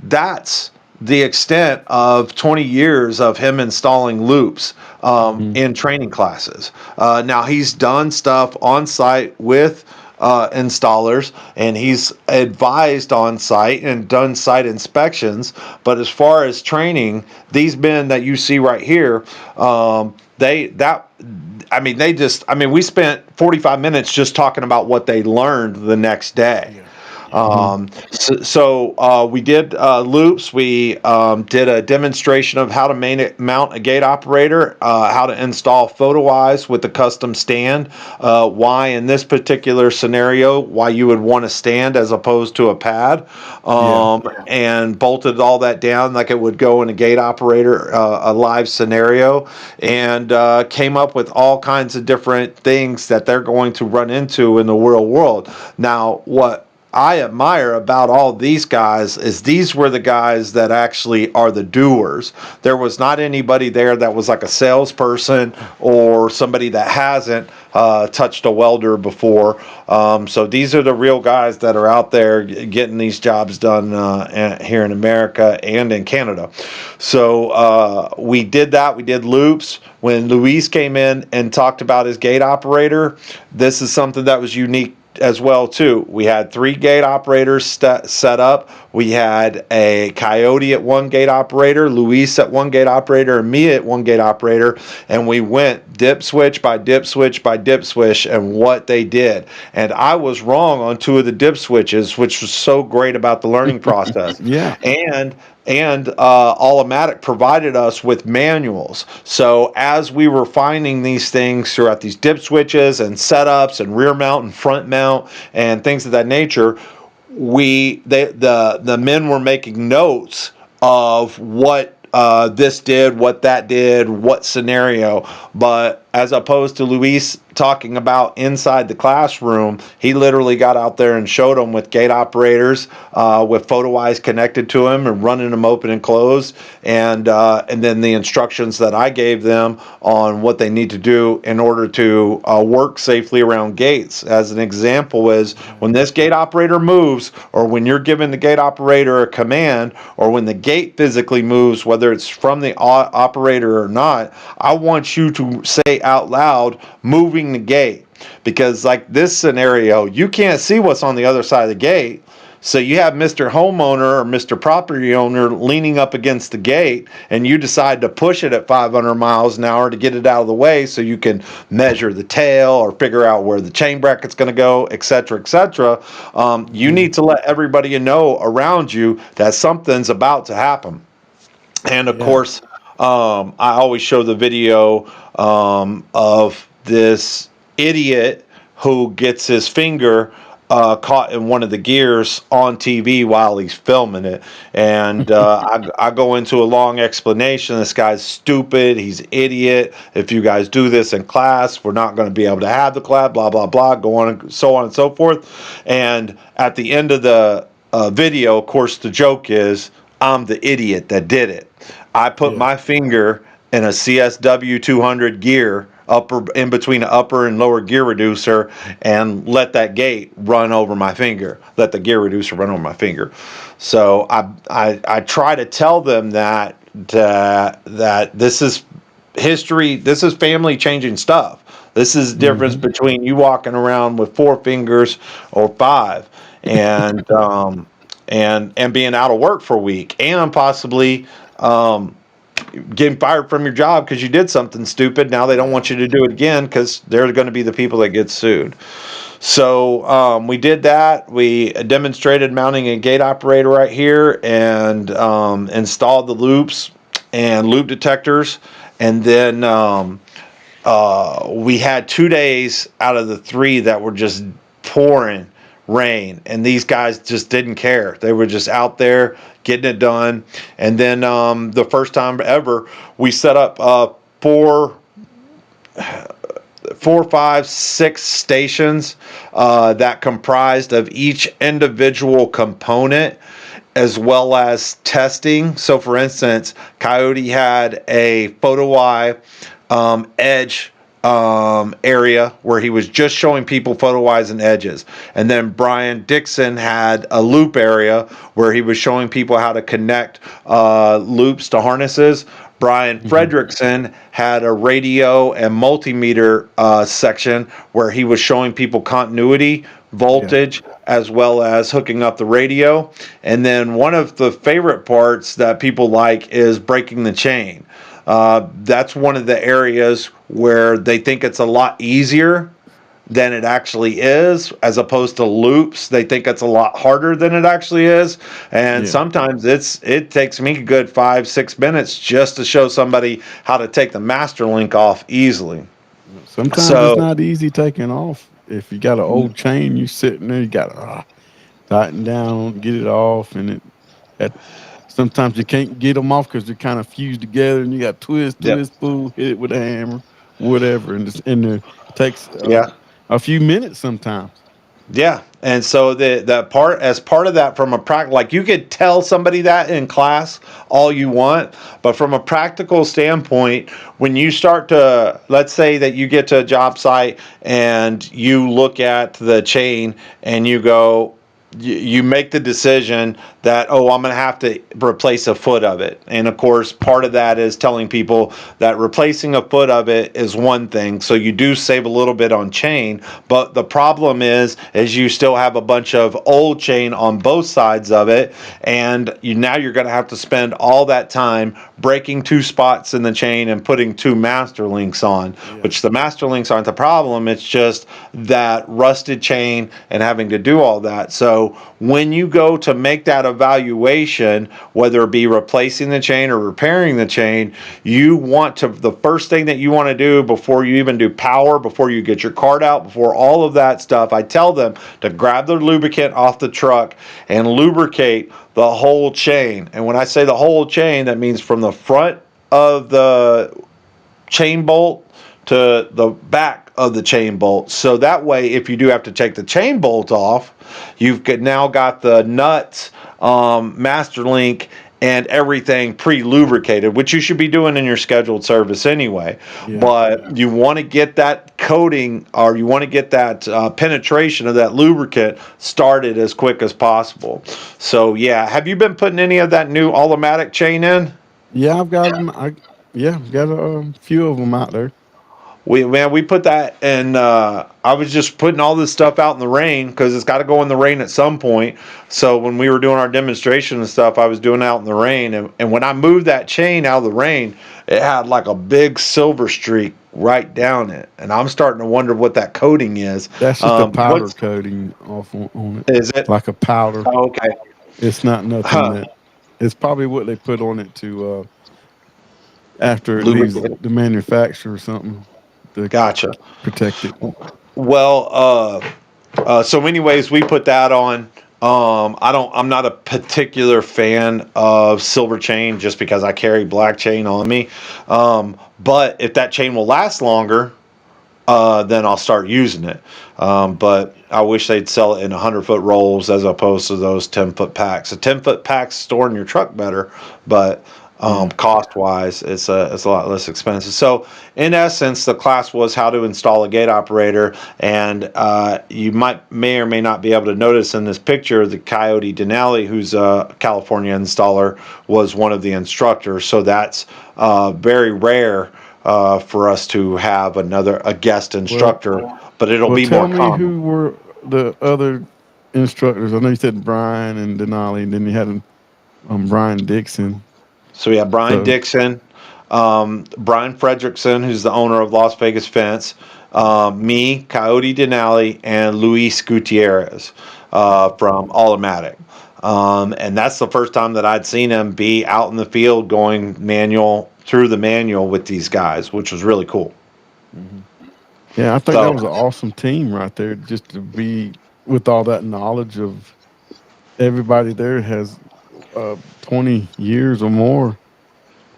Speaker 2: That's the extent of 20 years of him installing loops in training classes. Now he's done stuff on site with installers, and he's advised on site and done site inspections. But as far as training, these men that you see right here, we spent 45 minutes just talking about what they learned the next day. So we did loops. We did a demonstration of how to mount a gate operator, how to install PhotoEyes with a custom stand, why in this particular scenario, why you would want a stand as opposed to a pad, and bolted all that down like it would go in a gate operator, a live scenario, and came up with all kinds of different things that they're going to run into in the real world. Now, what I admire about all these guys is these were the guys that actually are the doers. There was not anybody there that was like a salesperson or somebody that hasn't touched a welder before. So these are the real guys that are out there getting these jobs done here in America and in Canada. So we did that. We did loops. When Luis came in and talked about his gate operator, this is something that was unique as well too. We had 3 gate operators set up. We had a Coyote at 1 gate operator, Luis at 1 gate operator, and me at 1 gate operator, and we went dip switch by dip switch by dip switch and what they did. And I was wrong on 2 of the dip switches, which was so great about the learning process.
Speaker 1: Yeah.
Speaker 2: And All-O-Matic provided us with manuals. So as we were finding these things throughout these dip switches and setups and rear mount and front mount and things of that nature, the men were making notes of what this did, what that did, what scenario. But as opposed to Luis talking about inside the classroom, he literally got out there and showed them with gate operators, with PhotoEyes connected to him and running them open and closed, and then the instructions that I gave them on what they need to do in order to work safely around gates. As an example is when this gate operator moves, or when you're giving the gate operator a command, or when the gate physically moves, whether it's from the operator or not, I want you to say out loud, moving the gate. Because like this scenario, you can't see what's on the other side of the gate. So you have Mr. Homeowner or Mr. Property Owner leaning up against the gate, and you decide to push it at 500 miles an hour to get it out of the way so you can measure the tail or figure out where the chain bracket's going to go, etc., etc. You need to let everybody know around you that something's about to happen. And of course, I always show the video of this idiot who gets his finger caught in one of the gears on TV while he's filming it. And I go into a long explanation. This guy's stupid. He's an idiot. If you guys do this in class, we're not going to be able to have the class, blah, blah, blah, go on and so on and so forth. And at the end of the video, of course, the joke is I'm the idiot that did it. I put my finger in a CSW 200 gear, upper in between the upper and lower gear reducer, and let that gate run over my finger. Let the gear reducer run over my finger. So I try to tell them that this is history. This is family changing stuff. This is the difference between you walking around with 4 fingers or 5, and and being out of work for a week, and possibly getting fired from your job because you did something stupid. Now they don't want you to do it again because they're going to be the people that get sued. So we did that. We demonstrated mounting a gate operator right here, and installed the loops and loop detectors. And then we had 2 days out of the 3 that were just pouring rain, and these guys just didn't care. They were just out there getting it done. And then the first time ever, we set up 4, 5, 6 stations that comprised of each individual component, as well as testing. So for instance, Coyote had a photo eye edge area where he was just showing people photo eyes and edges. And then Brian Dixon had a loop area where he was showing people how to connect loops to harnesses. Brian Fredrickson had a radio and multimeter section where he was showing people continuity, voltage, as well as hooking up the radio. And then one of the favorite parts that people like is breaking the chain. That's one of the areas where they think it's a lot easier than it actually is, as opposed to loops. They think it's a lot harder than it actually is. And sometimes it takes me a good 5-6 minutes just to show somebody how to take the master link off easily.
Speaker 1: Sometimes it's not easy taking off. If you got an old chain, you sitting there, you got to tighten down, get it off, and sometimes you can't get them off because they're kind of fused together, and you got twist, pull, hit it with a hammer, whatever, and it takes a few minutes sometimes.
Speaker 2: Yeah, and so the part as part of that, from a practical, like, you could tell somebody that in class all you want, but from a practical standpoint, when you start to, let's say that you get to a job site and you look at the chain and you go, you make the decision that, oh, I'm going to have to replace a foot of it. And of course, part of that is telling people that replacing a foot of it is one thing. So you do save a little bit on chain, but the problem is you still have a bunch of old chain on both sides of it. And now you're going to have to spend all that time breaking 2 spots in the chain and putting 2 master links on, which the master links aren't the problem. It's just that rusted chain and having to do all that. So when you go to make that evaluation, whether it be replacing the chain or repairing the chain, you want to, the first thing that you want to do before you even do power, before you get your card out, before all of that stuff, I tell them to grab their lubricant off the truck and lubricate the whole chain. And when I say the whole chain, that means from the front of the chain bolt to the back of the chain bolt. So that way, if you do have to take the chain bolt off, you've now got the nuts, master link, and everything pre-lubricated, which you should be doing in your scheduled service anyway. But you want to get that coating, or you want to get that penetration of that lubricant started as quick as possible. So have you been putting any of that new All-O-Matic chain in?
Speaker 1: Yeah, I've got them. I've got a few of them out there.
Speaker 2: We put that in. I was just putting all this stuff out in the rain because it's got to go in the rain at some point. So when we were doing our demonstration and stuff, I was doing it out in the rain. And when I moved that chain out of the rain, it had like a big silver streak right down it. And I'm starting to wonder what that coating is.
Speaker 1: That's just a powder coating off on it.
Speaker 2: Is it?
Speaker 1: Like a powder.
Speaker 2: Oh, okay.
Speaker 1: It's not nothing that. It's probably what they put on it to after it leaves the manufacturer or something.
Speaker 2: Gotcha.
Speaker 1: Protect it.
Speaker 2: Well, So anyways, we put that on. I'm not a particular fan of silver chain just because I carry black chain on me. But if that chain will last longer, then I'll start using it. But I wish they'd sell it in 100-foot rolls as opposed to those 10-foot packs. A 10-foot pack's store in your truck better, but cost-wise, it's a lot less expensive. So, in essence, the class was how to install a gate operator, and you may or may not be able to notice in this picture the Coyote Denali, who's a California installer, was one of the instructors. So that's very rare for us to have a guest instructor, but it'll be
Speaker 1: tell
Speaker 2: more
Speaker 1: me
Speaker 2: common.
Speaker 1: who were the other instructors. I know you said Brian and Denali, and then you had Brian Dixon.
Speaker 2: So we have Brian
Speaker 1: So-
Speaker 2: Dixon, Brian Fredrickson, who's the owner of Las Vegas Fence, me, Coyote Denali, and Luis Gutierrez from Automatic. And that's the first time that I'd seen him be out in the field going through the manual with these guys, which was really cool.
Speaker 1: Yeah, I think
Speaker 2: So-
Speaker 1: that was an awesome team right there. Just to be with all that knowledge of everybody there has 20 years or more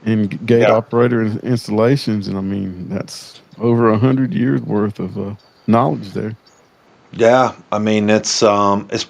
Speaker 1: in gate
Speaker 2: Yeah.
Speaker 1: operator installations, and I mean that's over 100 years worth of knowledge there.
Speaker 2: Yeah, I mean it's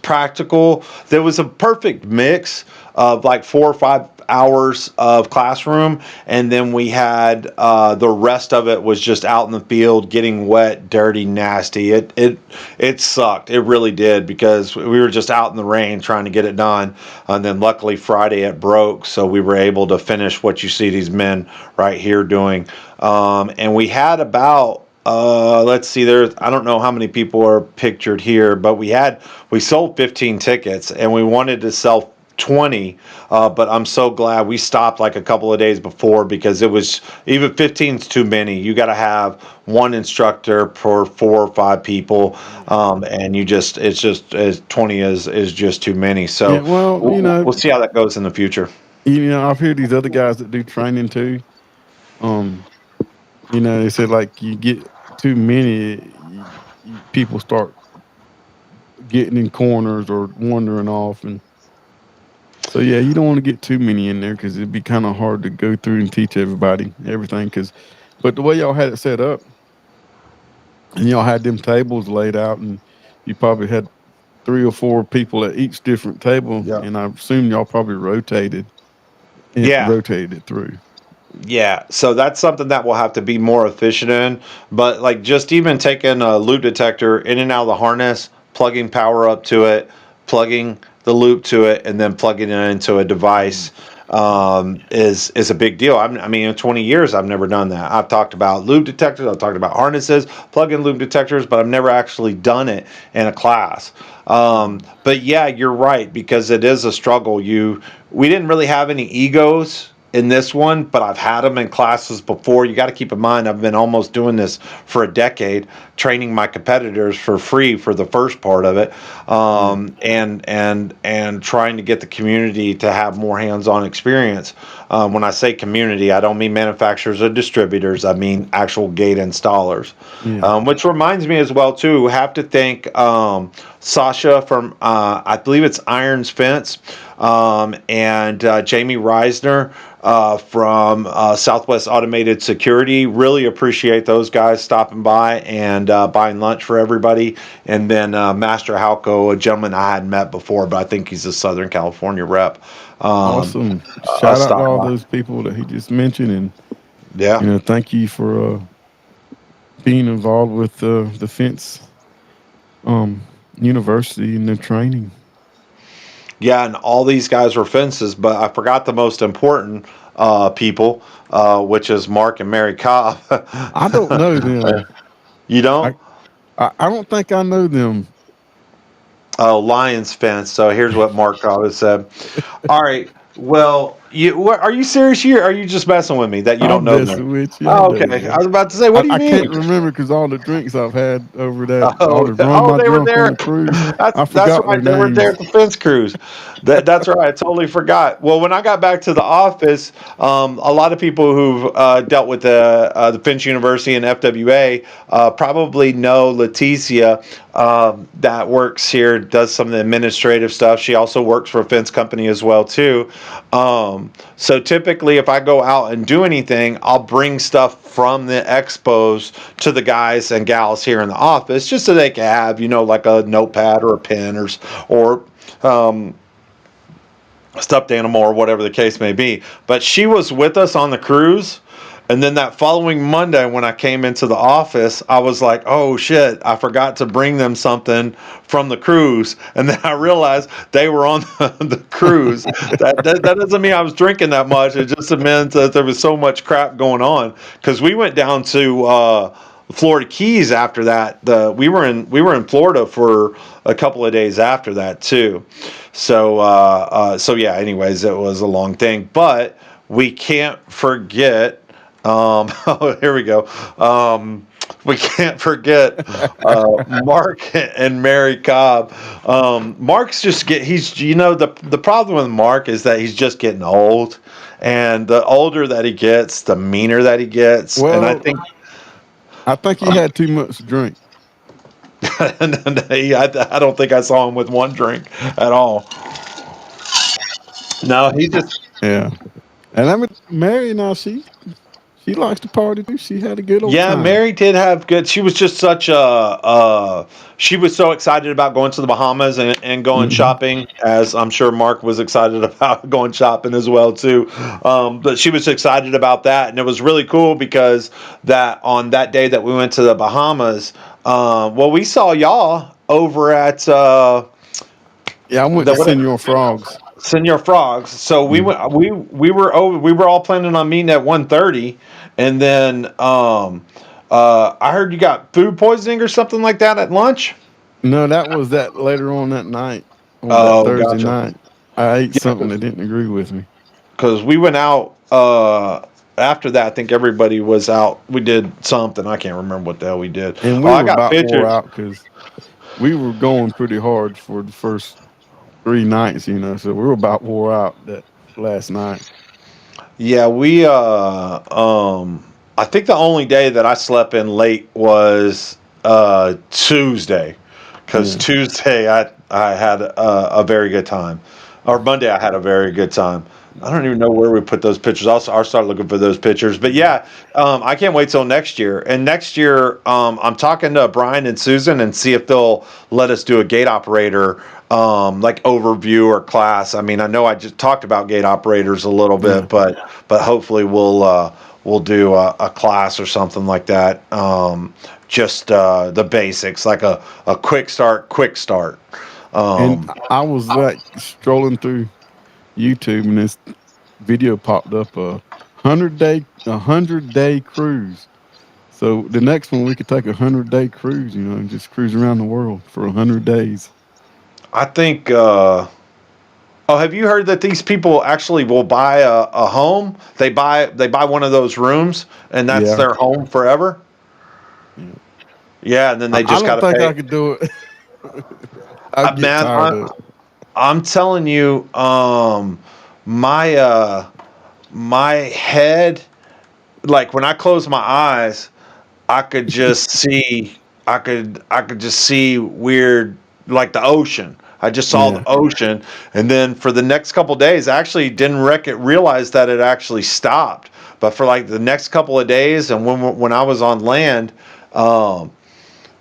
Speaker 2: practical. There was a perfect mix of like 4 or 5 hours of classroom, and then we had the rest of it was just out in the field, getting wet, dirty, nasty. It sucked. It really did, because we were just out in the rain trying to get it done, and then luckily Friday it broke, so we were able to finish what you see these men right here doing. And we had about let's see, I don't know how many people are pictured here, but we sold 15 tickets, and we wanted to sell 20, but I'm so glad we stopped like a couple of days before, because it was, even 15 is too many. You got to have one instructor per 4 or 5 people, and it's 20 is just too many. So
Speaker 1: Yeah, well,
Speaker 2: we'll see how that goes in the future.
Speaker 1: I've heard these other guys that do training too. They said like you get too many, people start getting in corners or wandering off, and so yeah, you don't want to get too many in there because it'd be kind of hard to go through and teach everybody everything. But the way y'all had it set up, and y'all had them tables laid out, and you probably had 3 or 4 people at each different table,
Speaker 2: Yeah.
Speaker 1: and I assume y'all probably rotated it through.
Speaker 2: Yeah, so that's something that we'll have to be more efficient in. But like just even taking a loop detector in and out of the harness, plugging power up to it, plugging the loop to it, and then plugging it into a device is a big deal. I mean, in 20 years, I've never done that. I've talked about loop detectors, I've talked about harnesses, plug-in loop detectors, but I've never actually done it in a class. But yeah, you're right, because it is a struggle. We didn't really have any egos in this one, but I've had them in classes before. You got to keep in mind, I've been almost doing this for a decade, training my competitors for free for the first part of it, and trying to get the community to have more hands-on experience. When I say community, I don't mean manufacturers or distributors. I mean actual gate installers.
Speaker 1: Yeah.
Speaker 2: Which reminds me as well too, have to thank Sasha from I believe it's Irons Fence, and Jamie Reisner from Southwest Automated Security. Really appreciate those guys stopping by and buying lunch for everybody. And then Master Halco, a gentleman I hadn't met before, but I think he's a Southern California rep.
Speaker 1: Awesome. Shout out to
Speaker 2: stop
Speaker 1: all
Speaker 2: by.
Speaker 1: those people that he just mentioned, and
Speaker 2: Yeah.
Speaker 1: thank you for being involved with the Fence University and the training.
Speaker 2: Yeah, and all these guys were fences, but I forgot the most important people, which is Mark and Mary Cobb.
Speaker 1: I don't know them.
Speaker 2: You don't?
Speaker 1: I don't think I know them.
Speaker 2: Oh, Lions Fence. So here's what Mark Cobb has said. All right. Well, Are you serious? Are you just messing with me that you don't
Speaker 1: I'm
Speaker 2: know
Speaker 1: messing
Speaker 2: them?
Speaker 1: with you. I
Speaker 2: Oh,
Speaker 1: know
Speaker 2: okay. I
Speaker 1: that.
Speaker 2: was about to say, what do you
Speaker 1: I can't
Speaker 2: mean?
Speaker 1: remember because all the drinks I've had over that, all
Speaker 2: Oh,
Speaker 1: the rum I
Speaker 2: they were
Speaker 1: drunk on
Speaker 2: there.
Speaker 1: the cruise, I
Speaker 2: That's
Speaker 1: forgot their
Speaker 2: right. They were there
Speaker 1: names.
Speaker 2: at the fence cruise. That's right. I totally forgot. Well, when I got back to the office, a lot of people who've dealt with the Finch University and FWA probably know Leticia, that works here, does some of the administrative stuff. She also works for a fence company as well too. So typically, if I go out and do anything, I'll bring stuff from the expos to the guys and gals here in the office, just so they can have, like a notepad or a pen or um, a stuffed animal or whatever the case may be. But she was with us on the cruise. And then that following Monday, when I came into the office, I was like, oh shit, I forgot to bring them something from the cruise. And then I realized they were on the cruise. That doesn't mean I was drinking that much. It just meant that there was so much crap going on. Because we went down to Florida Keys after that. We were in Florida for a couple of days after that too. So yeah. Anyways, it was a long thing, but we can't forget. Oh, here we go. We can't forget Mark and Mary Cobb. Mark's the problem with Mark is that he's just getting old, and the older that he gets, the meaner that he gets, and
Speaker 1: Well, I think he had too much to drink.
Speaker 2: I don't think I saw him with one drink at all. No, he just
Speaker 1: Yeah. And I mean, Mary now, she likes to party too. She had a good old
Speaker 2: Yeah,
Speaker 1: time.
Speaker 2: Mary did have good. She was just such she was so excited about going to the Bahamas and going
Speaker 1: Hmm.
Speaker 2: shopping, as I'm sure Mark was excited about going shopping as well too. But she was excited about that, and it was really cool because that on that day that we went to the Bahamas, well, we saw y'all over at
Speaker 1: Yeah, I went
Speaker 2: the
Speaker 1: to
Speaker 2: what
Speaker 1: Senor Frogs.
Speaker 2: Senor Frogs. So we
Speaker 1: Mm.
Speaker 2: went. We were all planning on meeting at 1:30, and then I heard you got food poisoning or something like that at lunch.
Speaker 1: No, that was that later on that night, on that
Speaker 2: Oh,
Speaker 1: Thursday
Speaker 2: gotcha.
Speaker 1: night. I ate
Speaker 2: Yeah,
Speaker 1: something that didn't agree with me.
Speaker 2: because we went out after that. I think everybody was out. We did something. I can't remember what the hell we did.
Speaker 1: And
Speaker 2: Oh,
Speaker 1: we
Speaker 2: I
Speaker 1: were
Speaker 2: got
Speaker 1: about wore
Speaker 2: pictures.
Speaker 1: out because we were going pretty hard for the first 3 nights, so we were about wore out that last night.
Speaker 2: Yeah, we I think the only day that I slept in late was Tuesday, because
Speaker 1: Yeah.
Speaker 2: Tuesday I had a very good time, or Monday I had a very good time. I don't even know where we put those pictures. I'll start looking for those pictures. But yeah, I can't wait till next year. And next year, I'm talking to Brian and Susan and see if they'll let us do a gate operator like overview or class. I mean, I know I just talked about gate operators a little
Speaker 1: Yeah.
Speaker 2: bit, but hopefully we'll do a class or something like that. Just the basics, like a quick start.
Speaker 1: And
Speaker 2: Um,
Speaker 1: I was like strolling through YouTube and this video popped up, a 100-day cruise. So the next one we could take 100-day cruise, and just cruise around the world for 100 days.
Speaker 2: I think. Oh, have you heard that these people actually will buy a home? They buy one of those rooms, and that's
Speaker 1: Yeah.
Speaker 2: their home forever.
Speaker 1: Yeah.
Speaker 2: Yeah, and then
Speaker 1: I,
Speaker 2: they
Speaker 1: I
Speaker 2: just got
Speaker 1: don't
Speaker 2: to
Speaker 1: think
Speaker 2: pay.
Speaker 1: I could do it. I'd get
Speaker 2: Man,
Speaker 1: tired of it.
Speaker 2: I'm telling you, my my head, like when I close my eyes, I could just see, I could just see weird, like the ocean. I just saw the
Speaker 1: Yeah.
Speaker 2: ocean, and then for the next couple days, I actually didn't realize that it actually stopped. But for like the next couple of days, and when I was on land, um,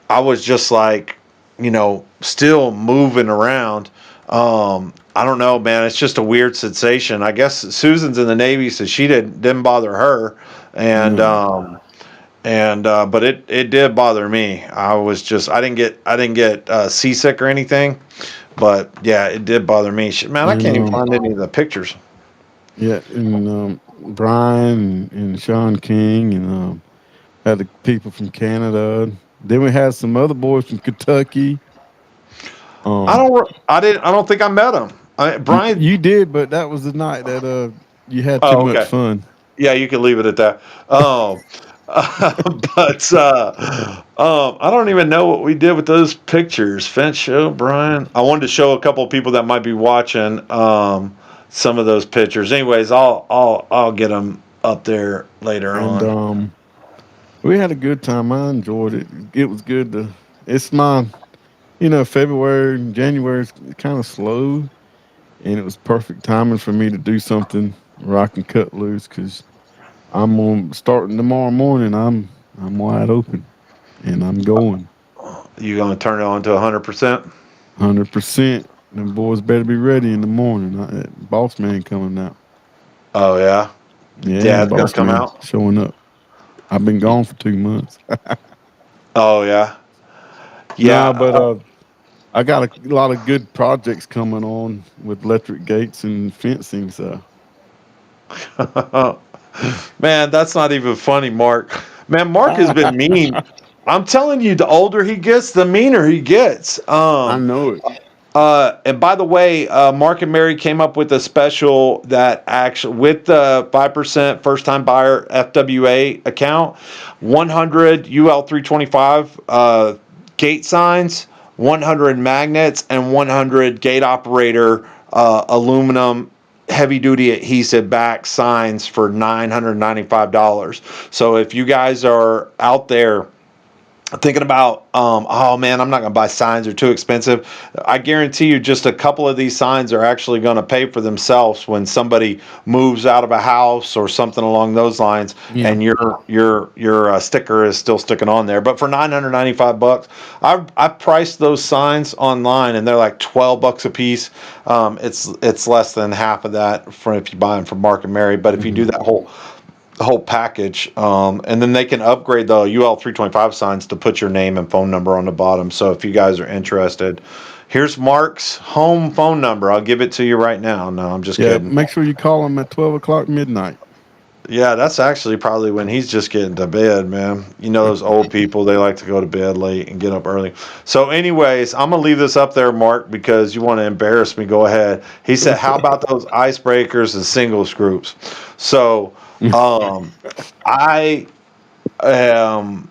Speaker 2: I was just like, still moving around. I don't know, man. It's just a weird sensation. I guess Susan's in the Navy, so she didn't bother her, and
Speaker 1: No.
Speaker 2: but it did bother me. I didn't get seasick or anything, but yeah, it did bother me. Man, I
Speaker 1: And
Speaker 2: can't even find any of the pictures.
Speaker 1: yeah, and Brian and Sean King and had the people from Canada. Then we had some other boys from Kentucky. Um,
Speaker 2: I don't think I met him.
Speaker 1: you,
Speaker 2: Brian.
Speaker 1: you did, but that was the night that You had too
Speaker 2: Oh,
Speaker 1: much
Speaker 2: okay.
Speaker 1: fun.
Speaker 2: Yeah, you can leave it at that. But I don't even know what we did with those pictures. Fence show, Brian. I wanted to show a couple of people that might be watching some of those pictures. Anyways, I'll get them up there later
Speaker 1: And
Speaker 2: on.
Speaker 1: we had a good time. I enjoyed it. It was good to. It's my, February and January is kind of slow, and it was perfect timing for me to do something where I can cut loose because I'm on starting tomorrow morning. I'm wide open, and I'm going
Speaker 2: You gonna turn it on to 100%?
Speaker 1: 100%. Them boys better be ready in the morning. Boss man coming out.
Speaker 2: Oh yeah,
Speaker 1: Yeah,
Speaker 2: Dad's gonna
Speaker 1: boss
Speaker 2: come
Speaker 1: man
Speaker 2: out.
Speaker 1: showing up. I've been gone for 2 months.
Speaker 2: Oh yeah,
Speaker 1: Nah,
Speaker 2: yeah.
Speaker 1: but I got a lot of good projects coming on with electric gates and fencing. So
Speaker 2: Man, that's not even funny, Mark. Man, Mark has been mean. I'm telling you, the older he gets, the meaner he gets.
Speaker 1: I know it.
Speaker 2: And by the way, Mark and Mary came up with a special that actually with the 5% first time buyer FWA account, 100 UL 325 gate signs, 100 magnets, and 100 gate operator aluminum heavy duty adhesive back signs for $995. So if you guys are out there thinking about oh man, I'm not going to buy signs, they're too expensive, I guarantee you just a couple of these signs are actually going to pay for themselves when somebody moves out of a house or something along those lines,
Speaker 1: Yeah.
Speaker 2: and your sticker is still sticking on there. But for $995, I priced those signs online and they're like $12 a piece. It's less than half of that for if you buy them from Mark and Mary. But if you do
Speaker 1: Mhm.
Speaker 2: that whole package, and then they can upgrade the UL 325 signs to put your name and phone number on the bottom. So if you guys are interested, here's Mark's home phone number. I'll give it to you right now. No, I'm just
Speaker 1: Yeah.
Speaker 2: kidding.
Speaker 1: Make sure you call him at 12 o'clock midnight.
Speaker 2: Yeah, that's actually probably when he's just getting to bed, man. You know, those old people, they like to go to bed late and get up early. So, anyways, I'm going to leave this up there, Mark, because you want to embarrass me. Go ahead. He said, how about those icebreakers and singles groups? So, I am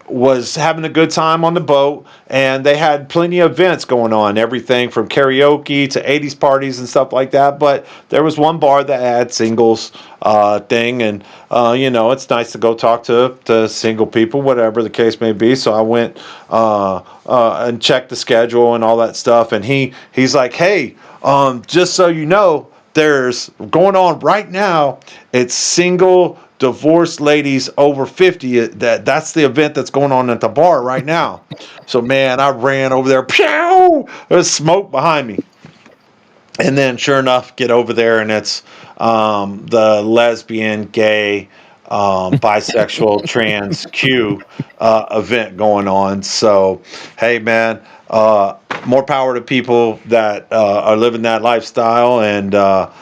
Speaker 2: was having a good time on the boat, and they had plenty of events going on, everything from karaoke to 80s parties and stuff like that. But there was one bar that had singles thing, and it's nice to go talk to single people, whatever the case may be. So I went and checked the schedule and all that stuff, and he's like, hey, just so you know, there's going on right now, it's single divorced ladies over 50. That's the event that's going on at the bar right now. So man, I ran over there. Pew! There's smoke behind me. And then sure enough, get over there, and it's the lesbian, gay, bisexual, trans Q event going on. So hey man, more power to people that are living that lifestyle, and I'll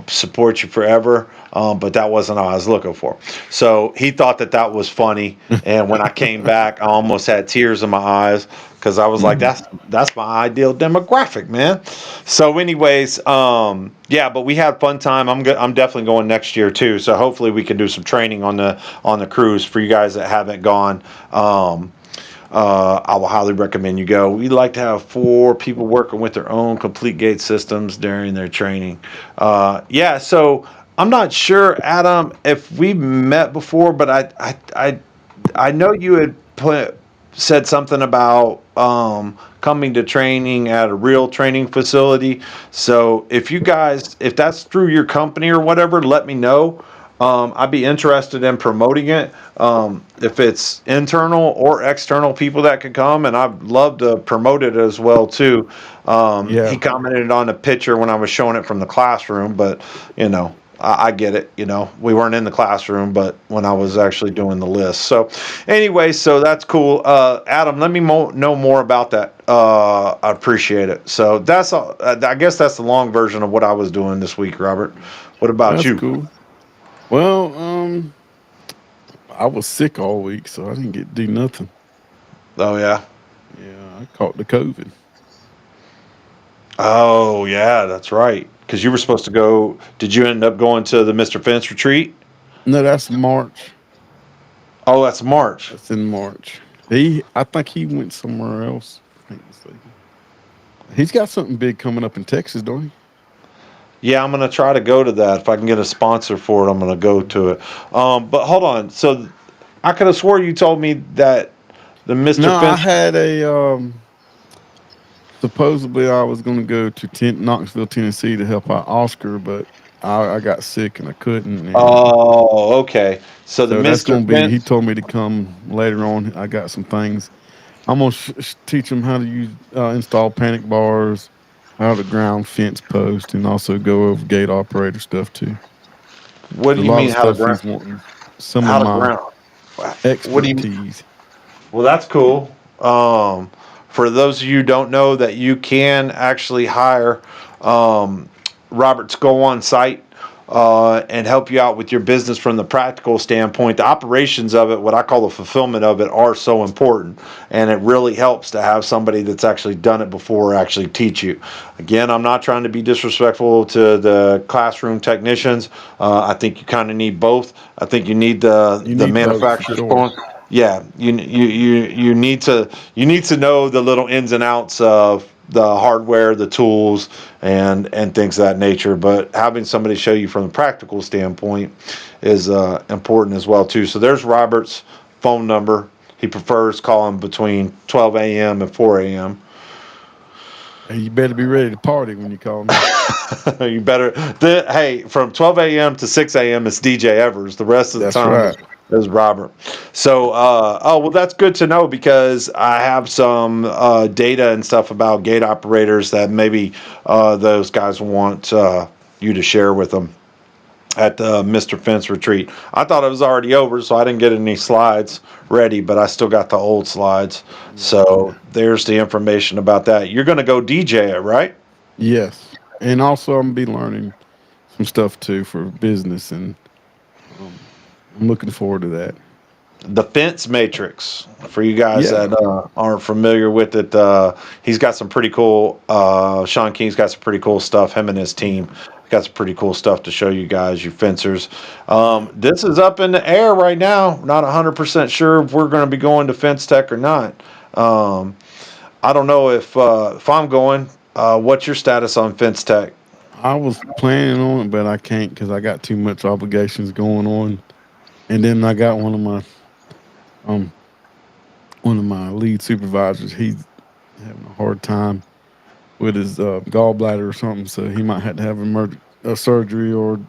Speaker 2: support you forever. But that wasn't what I was looking for. So he thought that was funny, and when I came back, I almost had tears in my eyes because I was like,
Speaker 1: Mhm.
Speaker 2: that's my ideal demographic, man. So, anyways, yeah, but we had fun time. I'm definitely going next year too. So hopefully we can do some training on the cruise for you guys that haven't gone. I will highly recommend you go. We like to have 4 people working with their own complete gate systems during their training. Yeah, so I'm not sure, Adam, if we met before, but I know you had said something about coming to training at a real training facility. So if that's through your company or whatever, let me know. I'd be interested in promoting it. If it's internal or external people that could come, and I'd love to promote it as well too. He
Speaker 1: Yeah.
Speaker 2: commented on a picture when I was showing it from the classroom, but I get it. We weren't in the classroom, but when I was actually doing the list. So, anyway, so that's cool. Adam, let me know more about that. I appreciate it. So that's all. I guess that's the long version of what I was doing this week, Robert. What about
Speaker 1: That's
Speaker 2: you?
Speaker 1: cool. Well, I was sick all week, so I didn't get to do nothing.
Speaker 2: Oh yeah.
Speaker 1: Yeah, I caught the COVID.
Speaker 2: Oh yeah, that's right. Because you were supposed to go. Did you end up going to the Mr. Fence retreat?
Speaker 1: No, that's March.
Speaker 2: Oh, that's March.
Speaker 1: That's in March. I think he went somewhere else. I ain't mistaken. He's got something big coming up in Texas, don't he?
Speaker 2: Yeah, I'm gonna try to go to that. If I can get a sponsor for it, I'm gonna go to it. But hold on. So I could have swore you told me that the Mr.
Speaker 1: No, I
Speaker 2: Fence.
Speaker 1: had a supposedly I was going to go to Knoxville, Tennessee to help out Oscar, but I got sick and I couldn't. And
Speaker 2: Oh, okay. So the
Speaker 1: so that's
Speaker 2: Mr.
Speaker 1: going to be, he
Speaker 2: Fence.
Speaker 1: told me to come later on. I got some things. I'm going to teach them how to use, install panic bars, how to ground fence post, and also go over gate operator stuff too.
Speaker 2: What
Speaker 1: A
Speaker 2: do you
Speaker 1: lot
Speaker 2: mean
Speaker 1: of
Speaker 2: how to
Speaker 1: stuff
Speaker 2: ground?
Speaker 1: he's wanting, some of
Speaker 2: How to
Speaker 1: my
Speaker 2: ground? What do you?
Speaker 1: expertise.
Speaker 2: Well, that's cool. For those of you who don't know, that you can actually hire um, Robert to go on site and help you out with your business from the practical standpoint. The operations of it, what I call the fulfillment of it, are so important, and it really helps to have somebody that's actually done it before actually teach you. Again, I'm not trying to be disrespectful to the classroom technicians. I think you kind of need both. I think you need
Speaker 1: You
Speaker 2: the
Speaker 1: need both for
Speaker 2: manufacturer's
Speaker 1: sure.
Speaker 2: point. Yeah, you need to know the little ins and outs of the hardware, the tools, and things of that nature. But having somebody show you from the practical standpoint is important as well too. So there's Robert's phone number. He prefers calling between 12 a.m. and 4 a.m.
Speaker 1: And you better be ready to party when you call me.
Speaker 2: You better. Hey, from 12 a.m. to 6 a.m. it's DJ Evers. The rest of the
Speaker 1: That's
Speaker 2: time
Speaker 1: right.
Speaker 2: is Robert. So, oh well, that's good to know because I have some data and stuff about gate operators that maybe those guys want you to share with them at the Mr. Fence retreat. I thought it was already over, so I didn't get any slides ready, but I still got the old slides. So
Speaker 1: Gotcha.
Speaker 2: there's the information about that. You're going to go DJ it, right?
Speaker 1: Yes, and also I'm gonna be learning some stuff too for business, and um, I'm looking forward to that.
Speaker 2: The Fence Matrix. For you guys
Speaker 1: Yeah,
Speaker 2: that aren't familiar with it, he's got some pretty cool. Sean King's got some pretty cool stuff. Him and his
Speaker 1: yeah,
Speaker 2: team got some pretty cool stuff to show you guys, you fencers.
Speaker 1: yeah.
Speaker 2: This is up in the air right now. Not 100% sure if we're going to be going to Fence Tech or not. Um, I don't know if I'm going. What's your status on Fence Tech?
Speaker 1: I was planning on it, but I can't because I got too much obligations going on, and then I got um one of my lead supervisors. He's having a hard time with his gallbladder or something, so he might have to have a surgery, or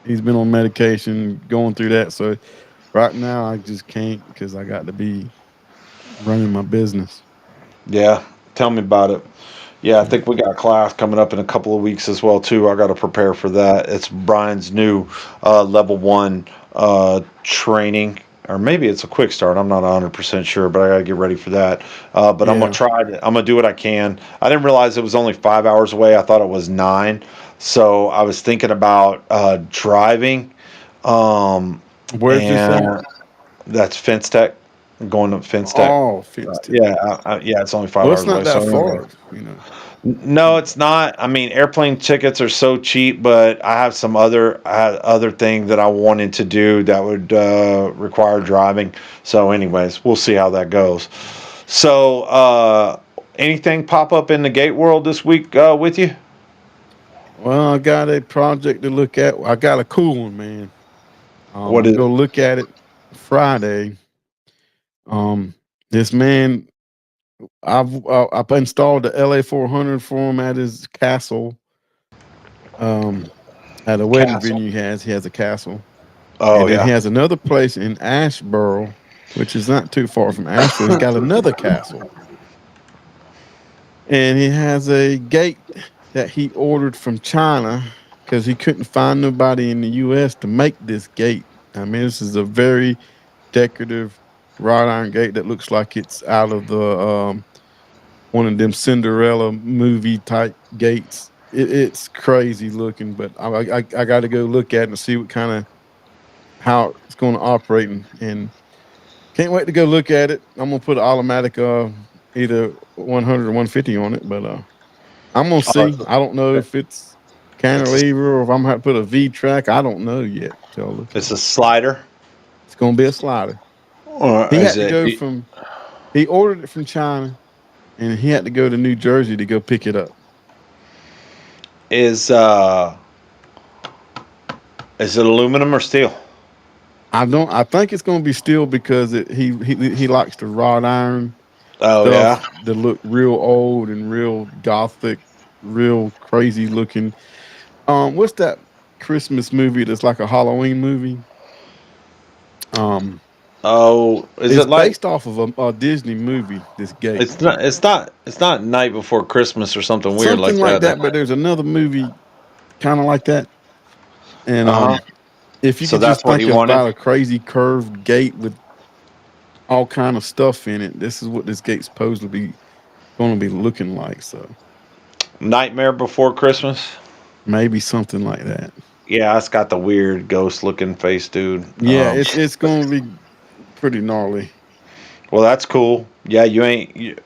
Speaker 1: he's been on medication going through that. So right now I just can't because I got to be running my business.
Speaker 2: Yeah, tell me about it. Yeah, I
Speaker 1: Yeah.
Speaker 2: think we got class coming up in a couple of weeks as well too. I got to prepare for that. It's Brian's new level one training, or maybe it's a quick start. I'm not 100% sure, but I got to get ready for that. But I'm gonna
Speaker 1: Yeah.
Speaker 2: try. I'm gonna do what I can. I didn't realize it was only 5 hours away. I thought it was 9. So I was thinking about driving, um,
Speaker 1: Where's this at?
Speaker 2: and that's Fence Tech. Going to Fence Tech.
Speaker 1: Oh, Fence Tech.
Speaker 2: Yeah, yeah, it's only five
Speaker 1: Well, it's
Speaker 2: hours
Speaker 1: not
Speaker 2: away.
Speaker 1: that
Speaker 2: So anyway.
Speaker 1: far.
Speaker 2: No, it's not. I mean, airplane tickets are so cheap, but I have some other thing that I wanted to do that would require driving. So, anyways, we'll see how that goes. So, anything pop up in the gate world this week with you?
Speaker 1: Well, I got a project to look at. I got a cool one, man.
Speaker 2: What
Speaker 1: I'm
Speaker 2: is?
Speaker 1: gonna look at it Friday. Um, this man, I've installed the LA 400 for him at his castle. Um, at a wedding
Speaker 2: Castle.
Speaker 1: venue he has a castle,
Speaker 2: Oh
Speaker 1: and then he
Speaker 2: yeah.
Speaker 1: has another place in Asheboro, which is not too far from Asheville. He's got another castle, and he has a gate that he ordered from China because he couldn't find nobody in the U.S. to make this gate. I mean, this is a very decorative wrought iron gate that looks like it's out of the one of them Cinderella movie type gates. It's crazy looking, but I got to go look at it and see what kind of how it's going to operate, and can't wait to go look at it. I'm gonna put an automatic either 100 or 150 on it, but I'm gonna see.
Speaker 2: Oh,
Speaker 1: I don't know if it's cantilever or if I'm gonna have to put a V track. I don't know yet. Till I look
Speaker 2: it's
Speaker 1: at
Speaker 2: a
Speaker 1: it.
Speaker 2: slider,
Speaker 1: It's gonna be a slider.
Speaker 2: or
Speaker 1: He
Speaker 2: is
Speaker 1: had to
Speaker 2: it?
Speaker 1: go from. He ordered it from China, and he had to go to New Jersey to go pick it up.
Speaker 2: Is is it aluminum or steel?
Speaker 1: I don't. I think it's gonna be steel because he likes the wrought iron
Speaker 2: Oh
Speaker 1: stuff
Speaker 2: yeah.
Speaker 1: that look real old and real gothic, real crazy looking. What's that Christmas movie that's like a Halloween movie? Um,
Speaker 2: Oh, is
Speaker 1: it's
Speaker 2: it like
Speaker 1: based off of a Disney movie. This gate,
Speaker 2: it's not? It's not. It's not Night Before Christmas or something weird
Speaker 1: something
Speaker 2: like
Speaker 1: like
Speaker 2: that.
Speaker 1: that. But there's another movie kind of like that. And
Speaker 2: Uh huh.
Speaker 1: if you
Speaker 2: So
Speaker 1: could
Speaker 2: that's
Speaker 1: just
Speaker 2: what he
Speaker 1: think
Speaker 2: wanted.
Speaker 1: about a crazy curved gate with all kind of stuff in it, this is what this gate's supposed to be going to be looking like. So
Speaker 2: Nightmare Before Christmas.
Speaker 1: maybe something like that.
Speaker 2: Yeah, it's got the weird ghost looking face, dude.
Speaker 1: Yeah, it's going to be pretty gnarly.
Speaker 2: Well, that's cool. Yeah, you ain't.